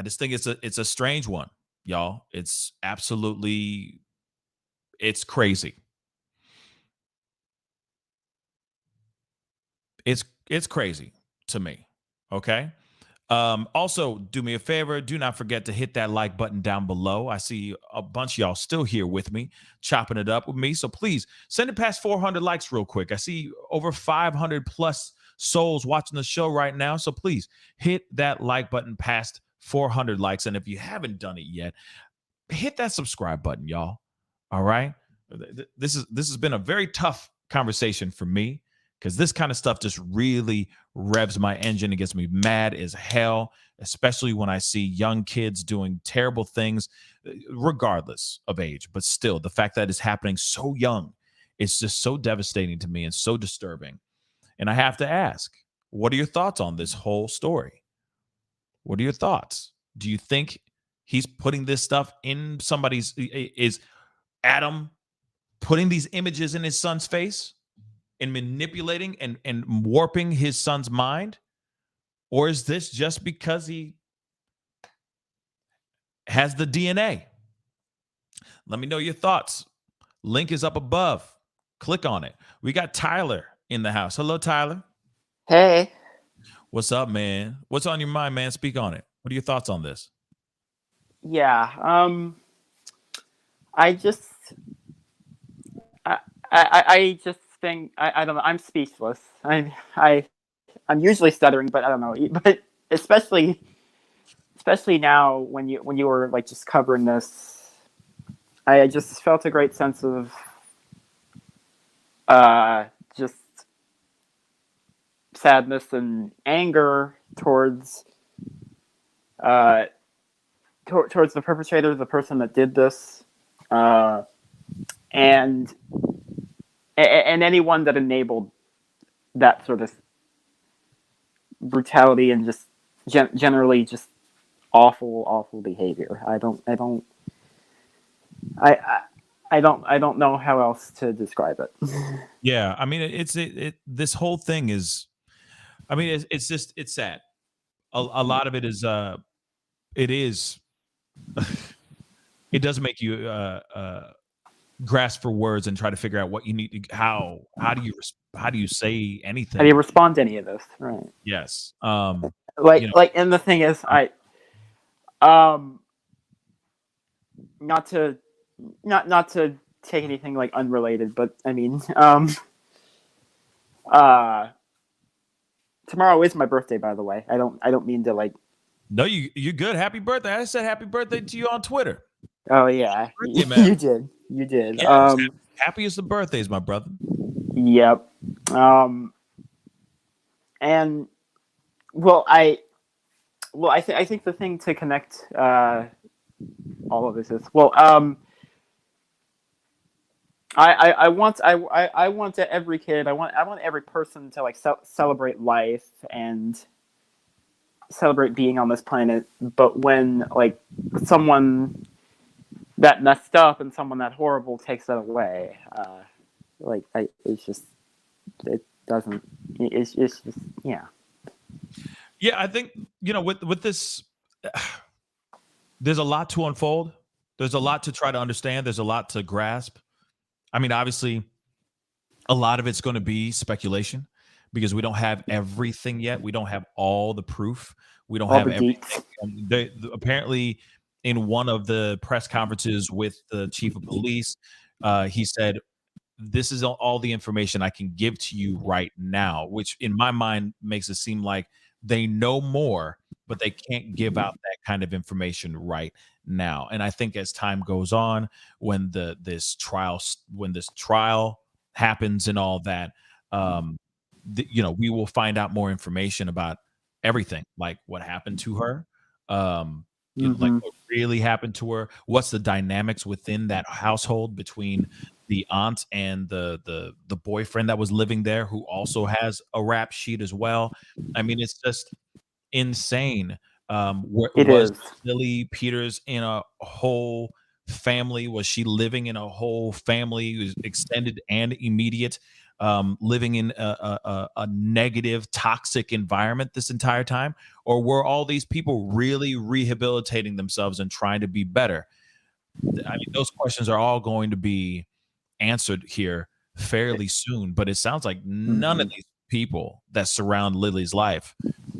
just think it's a strange one, y'all. It's crazy. It's crazy to me. Okay. Also, do me a favor. Do not forget to hit that like button down below. I see a bunch of y'all still here with me, chopping it up with me. So please send it past 400 likes real quick. I see over 500 plus souls watching the show right now. So please hit that like button past 400 likes. And if you haven't done it yet, hit that subscribe button, y'all. All right. This has been a very tough conversation for me, because this kind of stuff just really revs my engine and gets me mad as hell, especially when I see young kids doing terrible things, regardless of age. But still, the fact that it's happening so young, it's just so devastating to me and so disturbing. And I have to ask, what are your thoughts on this whole story? What are your thoughts? Do you think he's putting this stuff in somebody's... Is Adam putting these images in his son's face and manipulating and warping his son's mind? Or is this just because he has the DNA? Let me know your thoughts. Link is up above. Click on it. We got Tyler in the house. Hello, Tyler. Hey. What's up, man? What's on your mind, man? Speak on it. What are your thoughts on this? Yeah. I just think I don't know. I'm speechless. I'm usually stuttering, but I don't know. But especially now when you were like just covering this, I just felt a great sense of just sadness and anger towards the perpetrator, the person that did this, and anyone that enabled that sort of brutality and just generally just awful behavior. I don't know how else to describe it. Yeah, I mean, this whole thing is, I mean, it's sad. A lot of it is, it is, it does make you grasp for words and try to figure out what you need to, how do you say anything? How do you respond to any of this? Right. Yes. And the thing is, not to take anything like unrelated, but I mean, tomorrow is my birthday, by the way. I don't mean to like. No, you good. Happy birthday. I said happy birthday to you on Twitter. Oh yeah, Birthday, man. You did. Yes, happiest of birthdays, my brother. Yep. And I think the thing to connect all of this is I want every kid, I want every person to like celebrate life and celebrate being on this planet. But when like someone that messed up and someone that horrible takes that away, it's just yeah. Yeah, I think, with this, there's a lot to unfold. There's a lot to try to understand. There's a lot to grasp. I mean, obviously, a lot of it's going to be speculation because we don't have everything yet. We don't have all the proof. We don't have everything. Apparently, in one of the press conferences with the chief of police, he said, "This is all the information I can give to you right now," which in my mind makes it seem like they know more, but they can't give out that kind of information right now. And I think as time goes on, when this trial happens and all that, we will find out more information about everything, like what happened to her, like what really happened to her, what's the dynamics within that household between the aunt and the boyfriend that was living there, who also has a rap sheet as well. I mean, it's just insane. Was Lilly Peters in a whole family? Was she living in a whole family, extended and immediate, living in a negative, toxic environment this entire time? Or were all these people really rehabilitating themselves and trying to be better? I mean, those questions are all going to be answered here fairly soon, but it sounds like none of these people that surround Lily's life,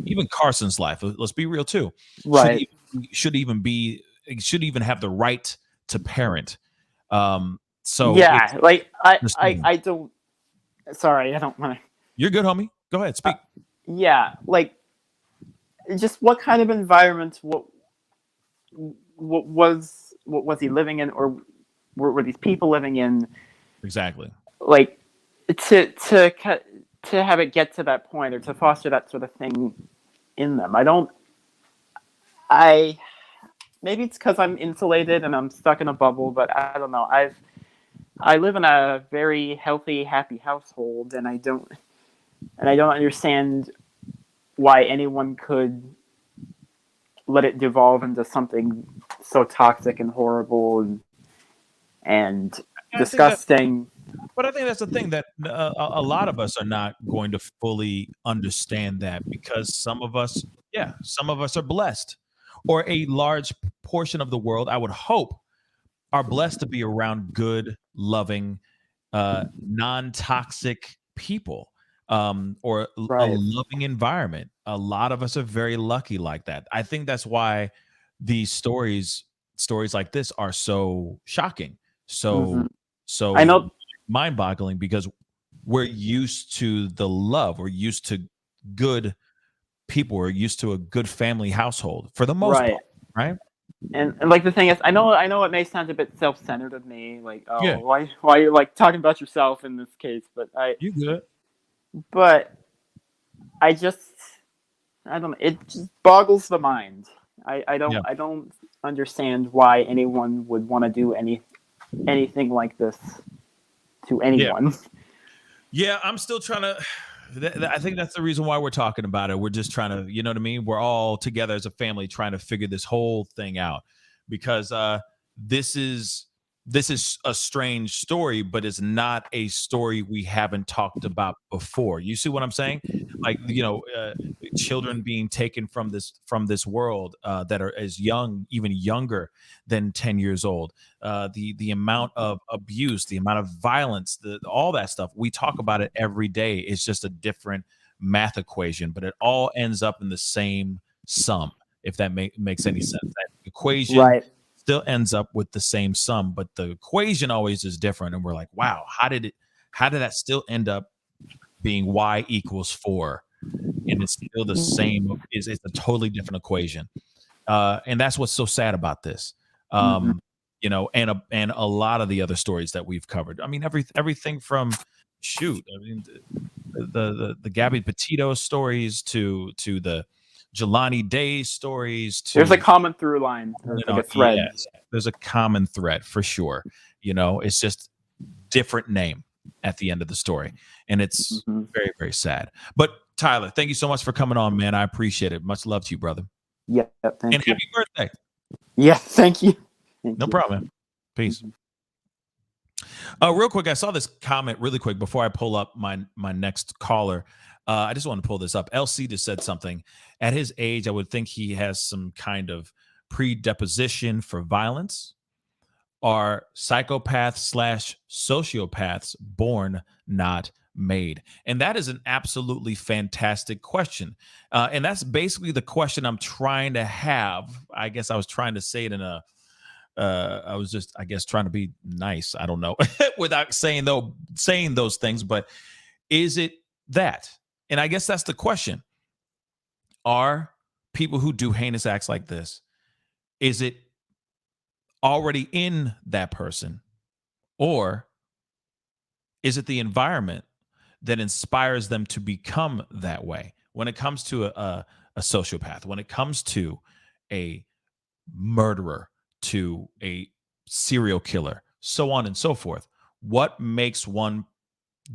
even Carson's life, let's be real too, right, should even have the right to parent. So yeah, like I don't. Sorry, I don't want to. You're good, homie. Go ahead, speak. Yeah, like just what kind of environment? What was he living in, or were these people living in? Exactly. Like to have it get to that point, or to foster that sort of thing in them. Maybe it's because I'm insulated and I'm stuck in a bubble, but I don't know. I live in a very healthy, happy household, and I don't understand why anyone could let it devolve into something so toxic and horrible and disgusting. But I think that's the thing, that a lot of us are not going to fully understand that, because some of us are blessed, or a large portion of the world, I would hope, are blessed to be around good, loving, non-toxic people, or a loving environment. A lot of us are very lucky like that. I think that's why these stories like this are so shocking, so I know, mind-boggling, because we're used to the love, we're used to good people, we're used to a good family household for the most part, right? And like the thing is, I know it may sound a bit self-centered of me, like, why are you like talking about yourself in this case? But you good. But I don't know. It just boggles the mind. I don't understand why anyone would want to do anything like this to anyone. Yeah, I'm still trying to I think that's the reason why we're talking about it. We're just trying to, you know what I mean? We're all together as a family trying to figure this whole thing out, because this is a strange story, but it's not a story we haven't talked about before. You see what I'm saying? Like, children being taken from this world that are as young, even younger than 10 years old. The amount of abuse, the amount of violence, all that stuff. We talk about it every day. It's just a different math equation, but it all ends up in the same sum. If that makes any sense, that equation Right. still ends up with the same sum, but the equation always is different. And we're like, wow, how did that still end up being y equals 4? And it's still the same. It's a totally different equation. And that's what's so sad about this. And a lot of the other stories that we've covered. I mean, everything from the Gabby Petito stories to the Jelani Day stories. There's a common through line. There's like a thread. Yes, there's a common thread for sure. It's just different name at the end of the story, and it's very, very sad. But Tyler, thank you so much for coming on, man. I appreciate it. Much love to you, brother. Yeah, thank and you. Happy birthday. Yeah, thank you. No problem, man. Peace. Real quick, I saw this comment really quick before I pull up my next caller. I just want to pull this up. LC just said something. At his age, I would think he has some kind of predisposition for violence. Are psychopaths / sociopaths born, not made? And that is an absolutely fantastic question. And that's basically the question I'm trying to have. I guess I was trying to say it in a I was just, I guess, trying to be nice. I don't know, without saying those things. But is it that? And I guess that's the question. Are people who do heinous acts like this, is it already in that person? Or is it the environment that inspires them to become that way? When it comes to a sociopath, when it comes to a murderer, to a serial killer, so on and so forth, what makes one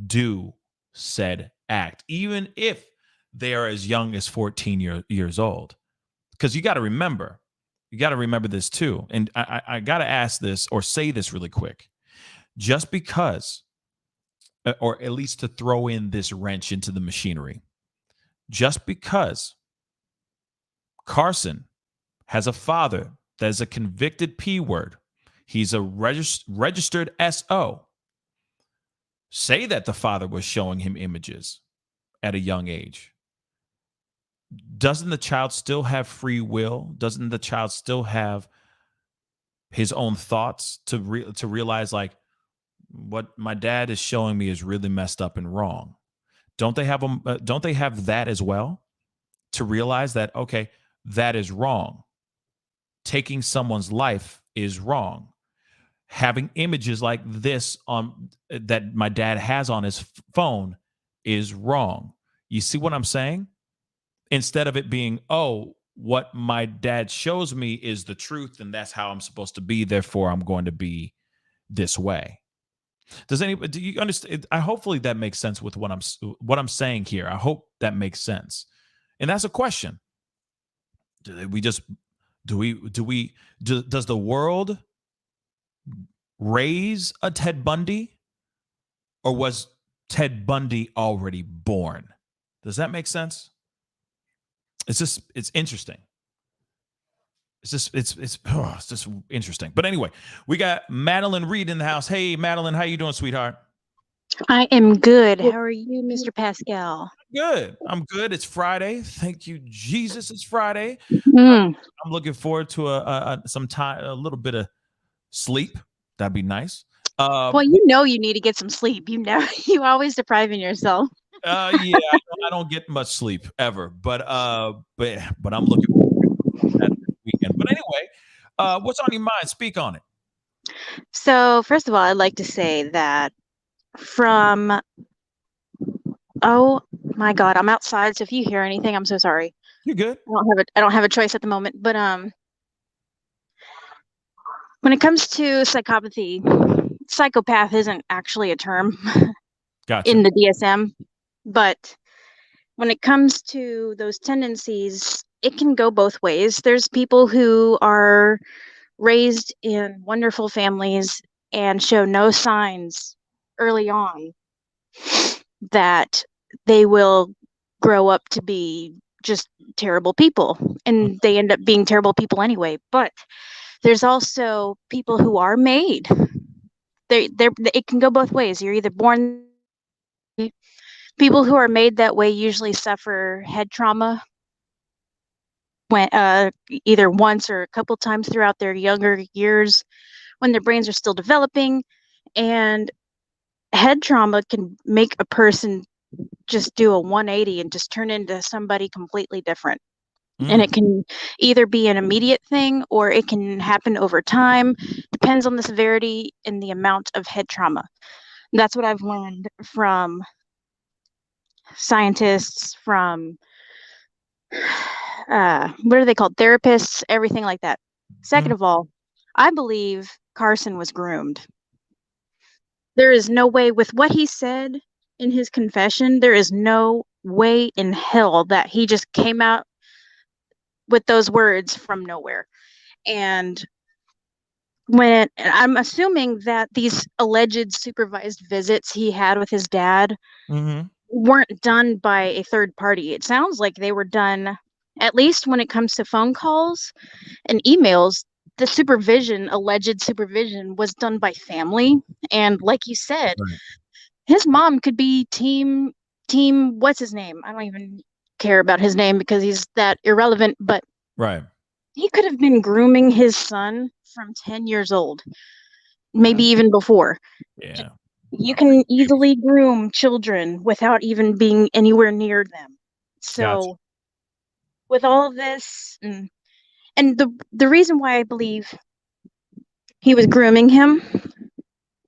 do said act, even if they are as young as 14 years old? Because you got to remember this too. And I got to ask this or say this really quick. Just because, or at least to throw in this wrench into the machinery, just because Carson has a father that is a convicted P word, he's a registered SO, say that the father was showing him images at a young age, doesn't the child still have free will? Doesn't the child still have his own thoughts to realize, like, what my dad is showing me is really messed up and wrong? Don't they have that as well, to realize that, okay, that is wrong. Taking someone's life is wrong. Having images like this on that my dad has on his phone is wrong. You see what I'm saying? Instead of it being, oh, what my dad shows me is the truth, and that's how I'm supposed to be, therefore I'm going to be this way. Do you understand? Hopefully that makes sense with what I'm saying here. I hope that makes sense. And that's a question. Does the world raise a Ted Bundy, or was Ted Bundy already born? Does that make sense? It's interesting. It's just interesting. But anyway, we got Madeline Reed in the house. Hey, Madeline, how you doing, sweetheart? I am good. How are you, Mr. Pascal? Good. I'm good. It's Friday. Thank you, Jesus. It's Friday. Mm. I'm looking forward to some time, a little bit of sleep. That'd be nice. Well, you need to get some sleep. You always depriving yourself. Yeah, I don't get much sleep ever, but I'm looking forward to that this weekend. But anyway, what's on your mind? Speak on it. So, first of all, I'd like to say that oh my God, I'm outside. So if you hear anything, I'm so sorry. You're good. I don't have a choice at the moment. But when it comes to psychopathy, psychopath isn't actually a term Gotcha. in the DSM, but when it comes to those tendencies, it can go both ways. There's people who are raised in wonderful families and show no signs early on that they will grow up to be just terrible people, and they end up being terrible people anyway. But there's also people who are made. It can go both ways. You're either born. People who are made that way usually suffer head trauma when either once or a couple times throughout their younger years when their brains are still developing. And head trauma can make a person just do a 180 and just turn into somebody completely different. And it can either be an immediate thing or it can happen over time. Depends on the severity and the amount of head trauma. And that's what I've learned from scientists, from what are they called? Therapists, everything like that. Second of all, I believe Carson was groomed. There is no way, with what he said in his confession, there is no way in hell that he just came out with those words from nowhere. And when I'm assuming that these alleged supervised visits he had with his dad weren't done by a third party. It sounds like they were done, at least when it comes to phone calls and emails, the supervision, alleged supervision, was done by family. And like you said, his mom could be team, what's his name? I don't even care about his name because he's that irrelevant, but he could have been grooming his son from 10 years old, maybe even before. Yeah. You can easily groom children without even being anywhere near them. So with all of this, and the reason why I believe he was grooming him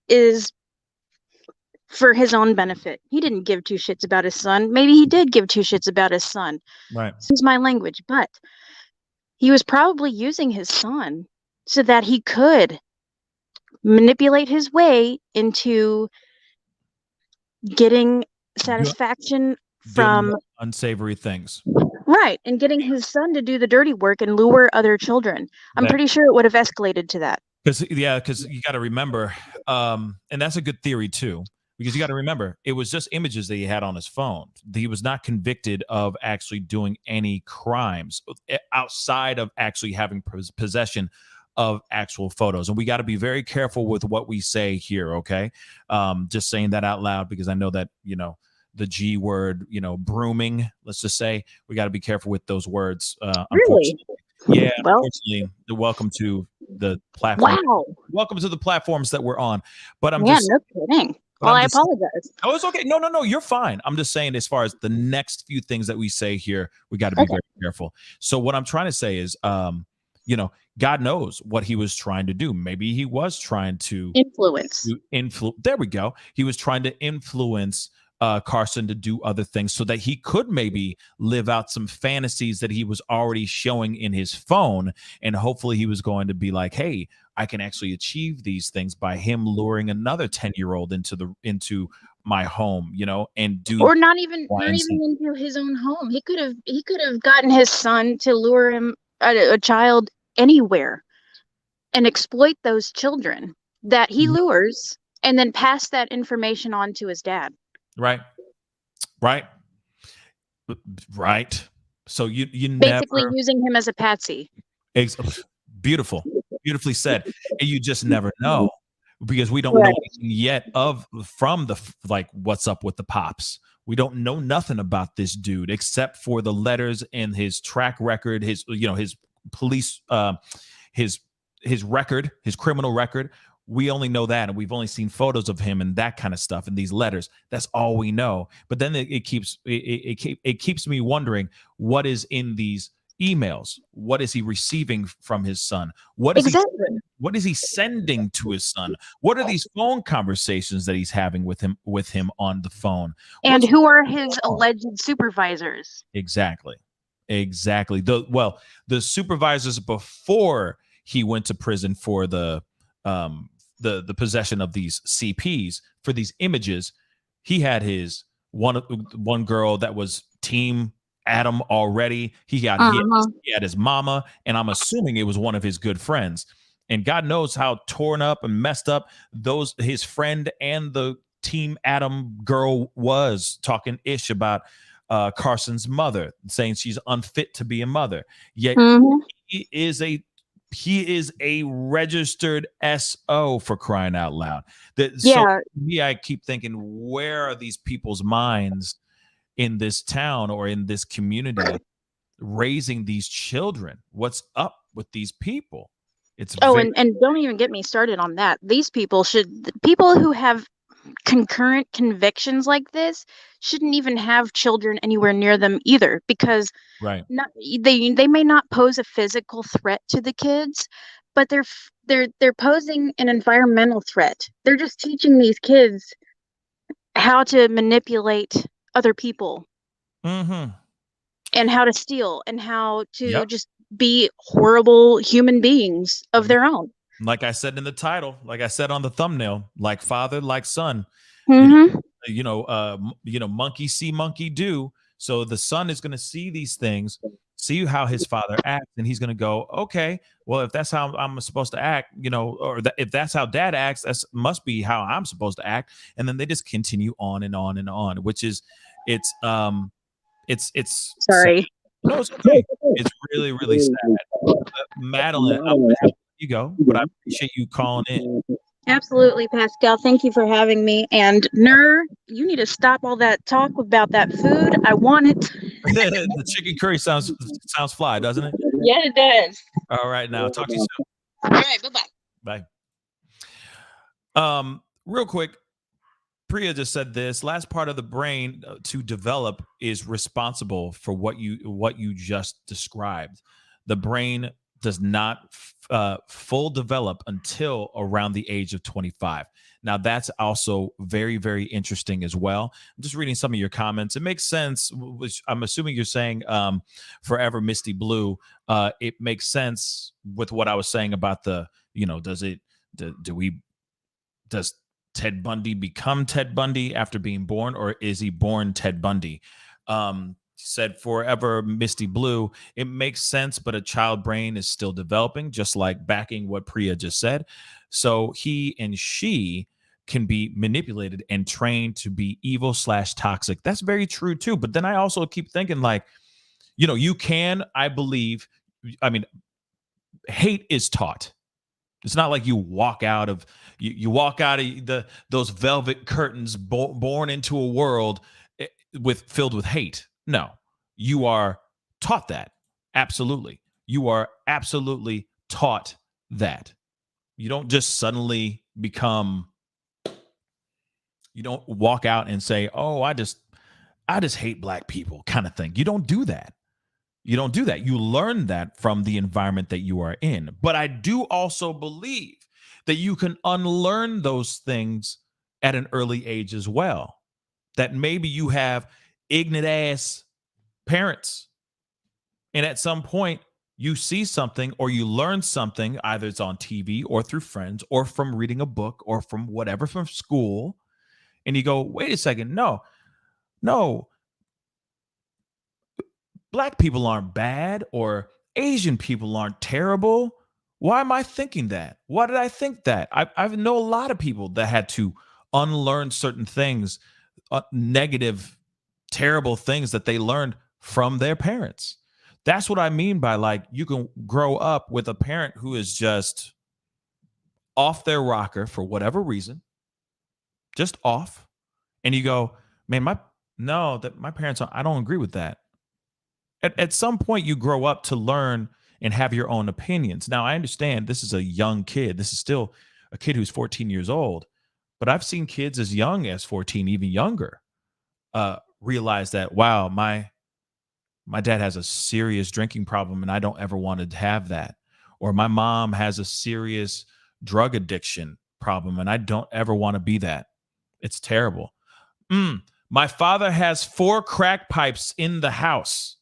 is for his own benefit. He didn't give two shits about his son. Maybe he did give two shits about his son. Right. Excuse my language, but he was probably using his son so that he could manipulate his way into getting satisfaction from unsavory things. Right, and getting his son to do the dirty work and lure other children. I'm pretty sure it would have escalated to that. Because you got to remember, and that's a good theory too, because you got to remember, it was just images that he had on his phone. He was not convicted of actually doing any crimes outside of actually having possession of actual photos. And we got to be very careful with what we say here, okay? Just saying that out loud, because I know that, the G word, brooming, let's just say, we got to be careful with those words. Really? Yeah, well, unfortunately, welcome to the platform. Wow. Welcome to the platforms that we're on. But I'm no kidding. Well, I apologize. Oh, it's okay. No, you're fine. I'm just saying, as far as the next few things that we say here, we got to be very careful. So what I'm trying to say is, God knows what he was trying to do. Maybe he was trying to influence. There we go. He was trying to influence Carson to do other things so that he could maybe live out some fantasies that he was already showing in his phone. And hopefully he was going to be like, hey, I can actually achieve these things by him luring another 10-year-old into my home, and do, or not even into his own home. He could have gotten his son to lure him a child anywhere and exploit those children that he lures and then pass that information on to his dad. Right. So you basically never, using him as a patsy. Beautifully said. And you just never know, because we don't know anything yet from what's up with the pops. We don't know nothing about this dude except for the letters and his track record, his police, his record, his criminal record. We only know that, and we've only seen photos of him and that kind of stuff and these letters. That's all we know. But then it keeps me wondering, what is in these emails? What is he receiving from his son? What is he sending to his son? What are these phone conversations that he's having with him on the phone? And who are his alleged supervisors? Exactly. The supervisors before he went to prison for the possession of these CPs, for these images, he had his one girl that was team Adam already. He had his mama, and I'm assuming it was one of his good friends. And God knows how torn up and messed up his friend and the team Adam girl was, talking ish about Carson's mother, saying she's unfit to be a mother. Yet he is a registered SO, for crying out loud. So me, I keep thinking, where are these people's minds in this town or in this community raising these children? What's up with these people? And don't even get me started on that. These people who have concurrent convictions like this shouldn't even have children anywhere near them either, because they may not pose a physical threat to the kids, but they're posing an environmental threat. They're just teaching these kids how to manipulate other people and how to steal and how to just be horrible human beings of their own. Like I said in the title, like I said on the thumbnail, like father, like son. Monkey see, monkey do. So the son is going to see these things, see how his father acts, and he's going to go, okay, well, if that's how I'm supposed to act, if that's how dad acts, that must be how I'm supposed to act. And then they just continue on and on and on, which is, it's sorry. No, it's okay. It's really, really sad. Madeline, I'm going to have you go, but I appreciate you calling in. Absolutely, Pascal. Thank you for having me. And you need to stop all that talk about that food. I want it. The chicken curry sounds fly, doesn't it? Yeah, it does. All right, now talk to you soon. All right, bye-bye. Bye. Real quick, Priya just said this. Last part of the brain to develop is responsible for what you just described. The brain does not full develop until around the age of 25. Now, that's also very, very interesting as well. I'm just reading some of your comments. It makes sense, which I'm assuming you're saying Forever Misty Blue. It makes sense with what I was saying about does Ted Bundy become Ted Bundy after being born, or is he born Ted Bundy? Said Forever Misty Blue. It makes sense, but a child brain is still developing, just like backing what Priya just said. So he and she can be manipulated and trained to be evil / toxic. That's very true too. But then I also keep thinking, you can, I believe, hate is taught. It's not like you walk out of those velvet curtains born into a world filled with hate. No, you are taught that. Absolutely. You are absolutely taught that. You don't just suddenly you don't walk out and say, oh, I just hate black people kind of thing. You don't do that. You don't do that. You learn that from the environment that you are in. But I do also believe that you can unlearn those things at an early age as well. That maybe you have ignorant ass parents, and at some point you see something or you learn something, either it's on TV or through friends or from reading a book or from whatever, from school, and you go, wait a second, no, black people aren't bad, or Asian people aren't terrible. Why am I thinking that? Why did I think that? I know a lot of people that had to unlearn certain things, negative, terrible things that they learned from their parents. That's what I mean by you can grow up with a parent who is just off their rocker for whatever reason, just off. And you go, man, my parents, I don't agree with that. At some point you grow up to learn and have your own opinions. Now, I understand this is a young kid. This is still a kid who's 14 years old, but I've seen kids as young as 14, even younger, realize that, wow, my dad has a serious drinking problem and I don't ever want to have that. Or my mom has a serious drug addiction problem and I don't ever want to be that. It's terrible. My father has 4 crack pipes in the house.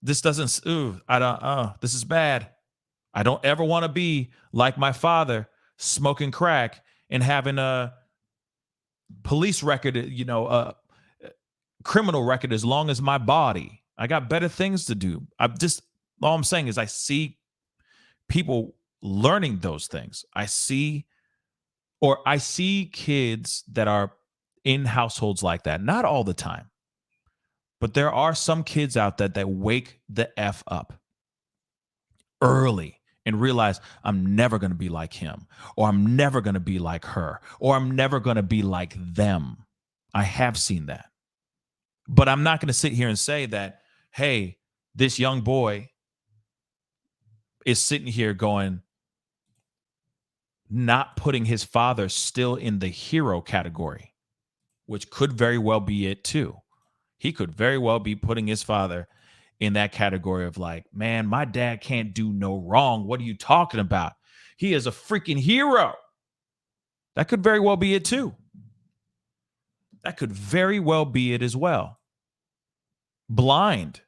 This doesn't, this is bad. I don't ever want to be like my father, smoking crack and having police record, criminal record as long as my body. I got better things to do. All I'm saying is I see people learning those things. I see kids that are in households like that. Not all the time, but there are some kids out there that wake the F up early and realize I'm never going to be like him, or I'm never going to be like her, or I'm never going to be like them. I have seen that. But I'm not going to sit here and say that, hey, this young boy is sitting here going, not putting his father still in the hero category, which could very well be it too. He could very well be putting his father in that category of like, man, my dad can't do no wrong. What are you talking about? He is a freaking hero. That could very well be it too. That could very well be it as well. Blind,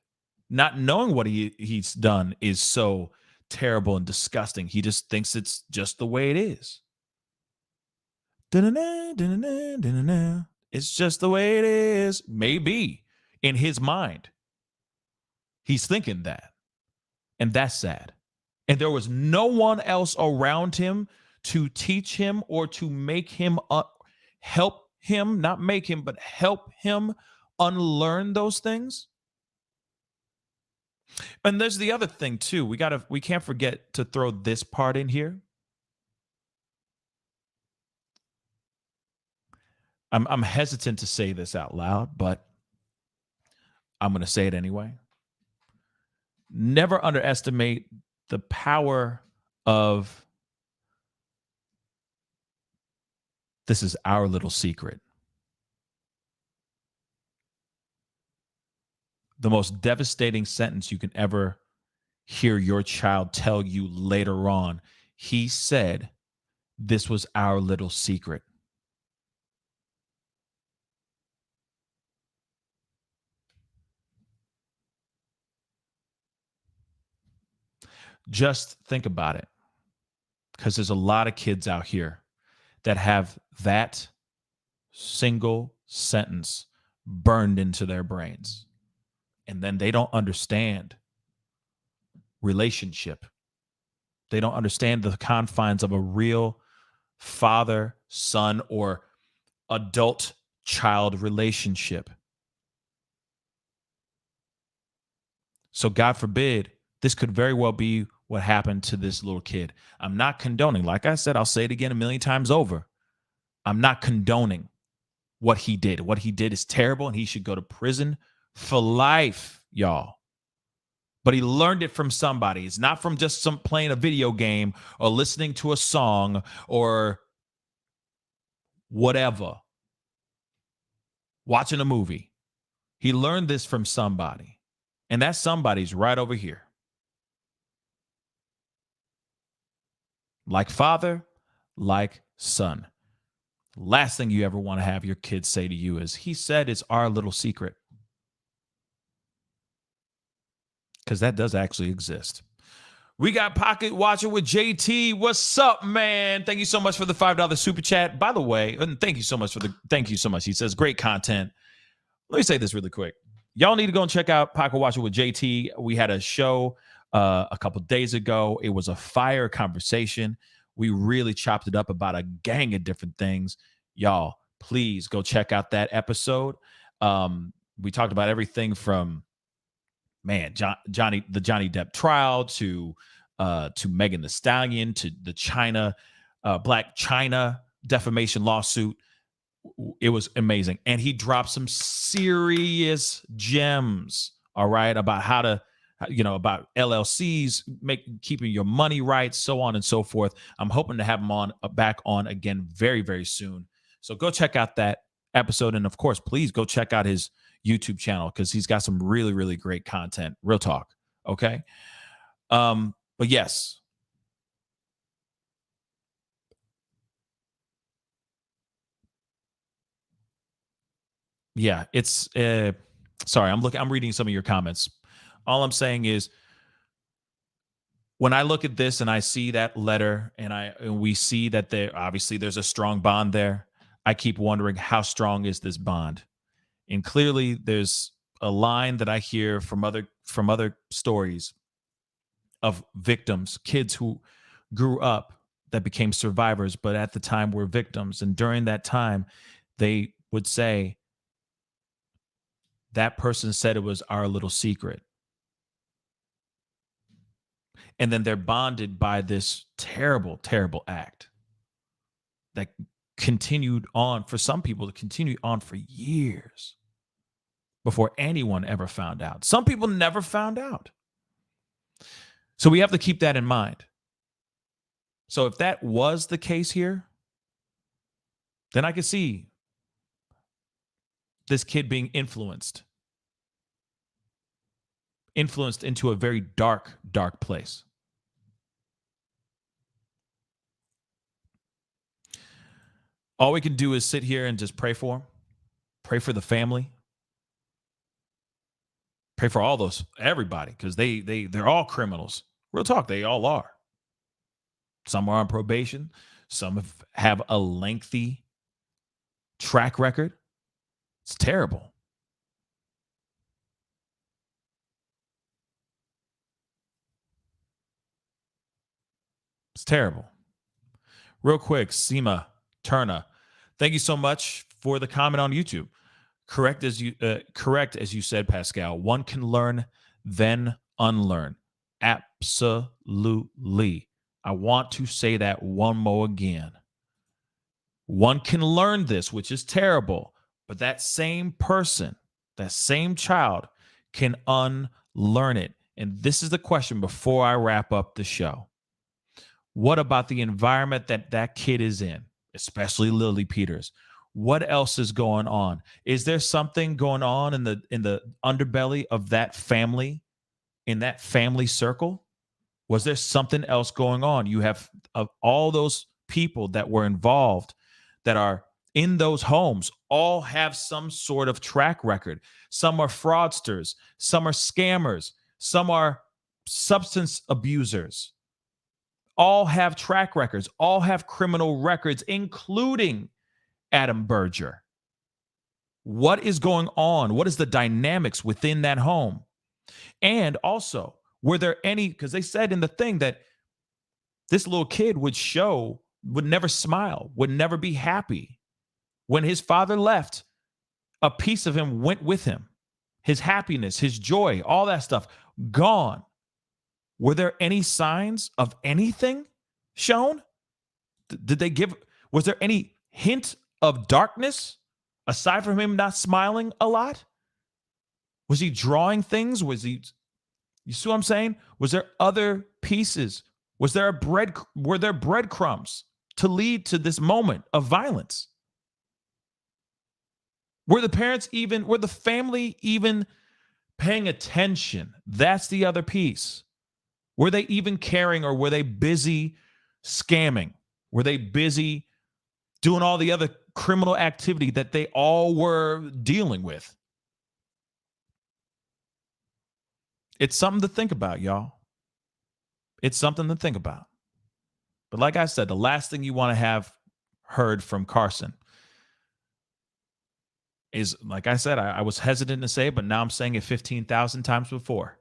not knowing what he's done is so terrible and disgusting. He just thinks it's just the way it is. It's just the way it is. Maybe in his mind, he's thinking that. And that's sad. And there was no one else around him to teach him or to make him help him, not make him, but help him unlearn those things. And there's the other thing too. We can't forget to throw this part in here. I'm hesitant to say this out loud, but I'm going to say it anyway. Never underestimate the power of this is our little secret. The most devastating sentence you can ever hear your child tell you later on. He said, this was our little secret. Just think about it, because there's a lot of kids out here that have that single sentence burned into their brains. And then they don't understand relationship. They don't understand the confines of a real father, son, or adult-child relationship. So God forbid, this could very well be what happened to this little kid. I'm not condoning. Like I said, I'll say it again a million times over. I'm not condoning what he did. What he did is terrible, and he should go to prison for life, y'all. But he learned it from somebody. It's not from just some playing a video game or listening to a song or whatever, watching a movie. He learned this from somebody, and that somebody's right over here. Like father, like son. Last thing you ever want to have your kids say to you is, he said it's our little secret. Because that does actually exist. We got Pocket Watcher with JT. What's up, man? Thank you so much for the $5 super chat. By the way, and thank you so much. He says, great content. Let me say this really quick. Y'all need to go and check out Pocket Watcher with JT. We had a show a couple days ago. It was a fire conversation. We really chopped it up about a gang of different things. Y'all, please go check out that episode. We talked about everything from Johnny Depp trial to Megan Thee Stallion to the Black China defamation lawsuit. It was amazing, and he dropped some serious gems. All right, about how to, about LLCs, keeping your money right, so on and so forth. I'm hoping to have him back on again very, very soon. So go check out that episode, and of course, please go check out his YouTube channel, because he's got some really, really great content. Real talk. Okay. But yes. Yeah, it's sorry, I'm reading some of your comments. All I'm saying is, when I look at this and I see that letter and we see that there's a strong bond there, I keep wondering, how strong is this bond? And clearly there's a line that I hear from other stories of victims, kids who grew up that became survivors, but at the time were victims. And during that time, they would say, that person said it was our little secret. And then they're bonded by this terrible, terrible act that continued on, for some people, to continue on for years before anyone ever found out. Some people never found out. So we have to keep that in mind. So if that was the case here, then I could see this kid being influenced into a very dark, dark place. All we can do is sit here and just pray for him, pray for the family, pray for all those, everybody, because they're all criminals. Real talk, they all are. Some are on probation. Some have a lengthy track record. It's terrible. It's terrible. Real quick, Seema Turner, thank you so much for the comment on YouTube. Correct as you said, Pascal. One can learn, then unlearn. Absolutely. I want to say that one more again. One can learn this, which is terrible, but that same person, that same child, can unlearn it. And this is the question before I wrap up the show. What about the environment that kid is in, especially Lilly Peters? What else is going on? Is there something going on in the underbelly of that family, in that family circle? Was there something else going on? You have all those people that were involved that are in those homes all have some sort of track record. Some are fraudsters, some are scammers, some are substance abusers. All have track records, all have criminal records, including Adam Berger. What is going on? What is the dynamics within that home? And also, were there any, because they said in the thing that this little kid would never smile, would never be happy. When his father left, a piece of him went with him. His happiness, his joy, all that stuff, gone. Were there any signs of anything shown? Was there any hint of darkness aside from him not smiling a lot? Was he drawing things? You see what I'm saying? Was there other pieces? Were there breadcrumbs to lead to this moment of violence? Were the family even paying attention? That's the other piece. Were they even caring, or were they busy scamming? Were they busy doing all the other criminal activity that they all were dealing with? It's something to think about, y'all. It's something to think about. But like I said, the last thing you want to have heard from Carson is, like I said, I was hesitant to say, but now I'm saying it 15,000 times before,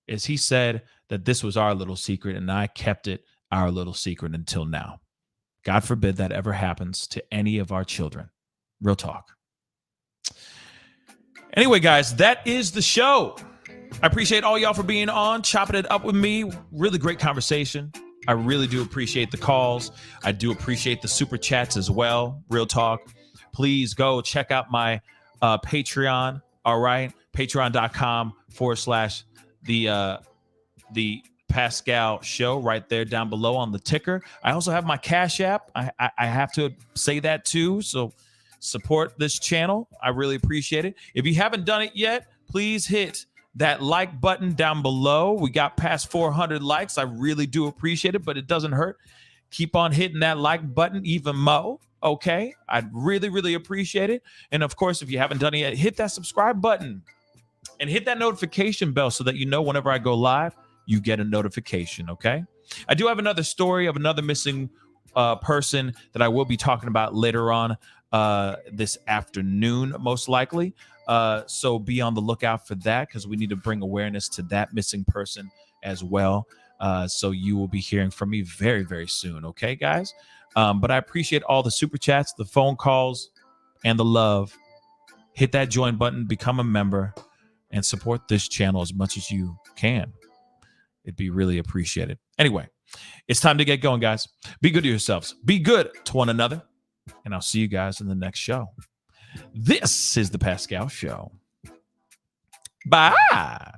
is he said that this was our little secret and I kept it our little secret until now. God forbid that ever happens to any of our children. Real talk. Anyway, guys, that is the show. I appreciate all y'all for being on, chopping it up with me. Really great conversation. I really do appreciate the calls. I do appreciate the super chats as well. Real talk. Please go check out my Patreon. All right. Patreon.com/the Pascal show, right there down below on the ticker. I also have my Cash App. I have to say that too. So support this channel. I really appreciate it. If you haven't done it yet, please hit that like button down below. We got past 400 likes. I really do appreciate it, but it doesn't hurt. Keep on hitting that like button even more. Okay. I'd really, really appreciate it. And of course, if you haven't done it yet, hit that subscribe button and hit that notification bell so that you know whenever I go live, you get a notification. Okay. I do have another story of another missing person that I will be talking about later on this afternoon, most likely. So be on the lookout for that, because we need to bring awareness to that missing person as well. So you will be hearing from me very, very soon. Okay, guys? But I appreciate all the super chats, the phone calls, and the love. Hit that join button, become a member, and support this channel as much as you can. It'd be really appreciated. Anyway, it's time to get going, guys. Be good to yourselves. Be good to one another. And I'll see you guys in the next show. This is The Pascal Show. Bye.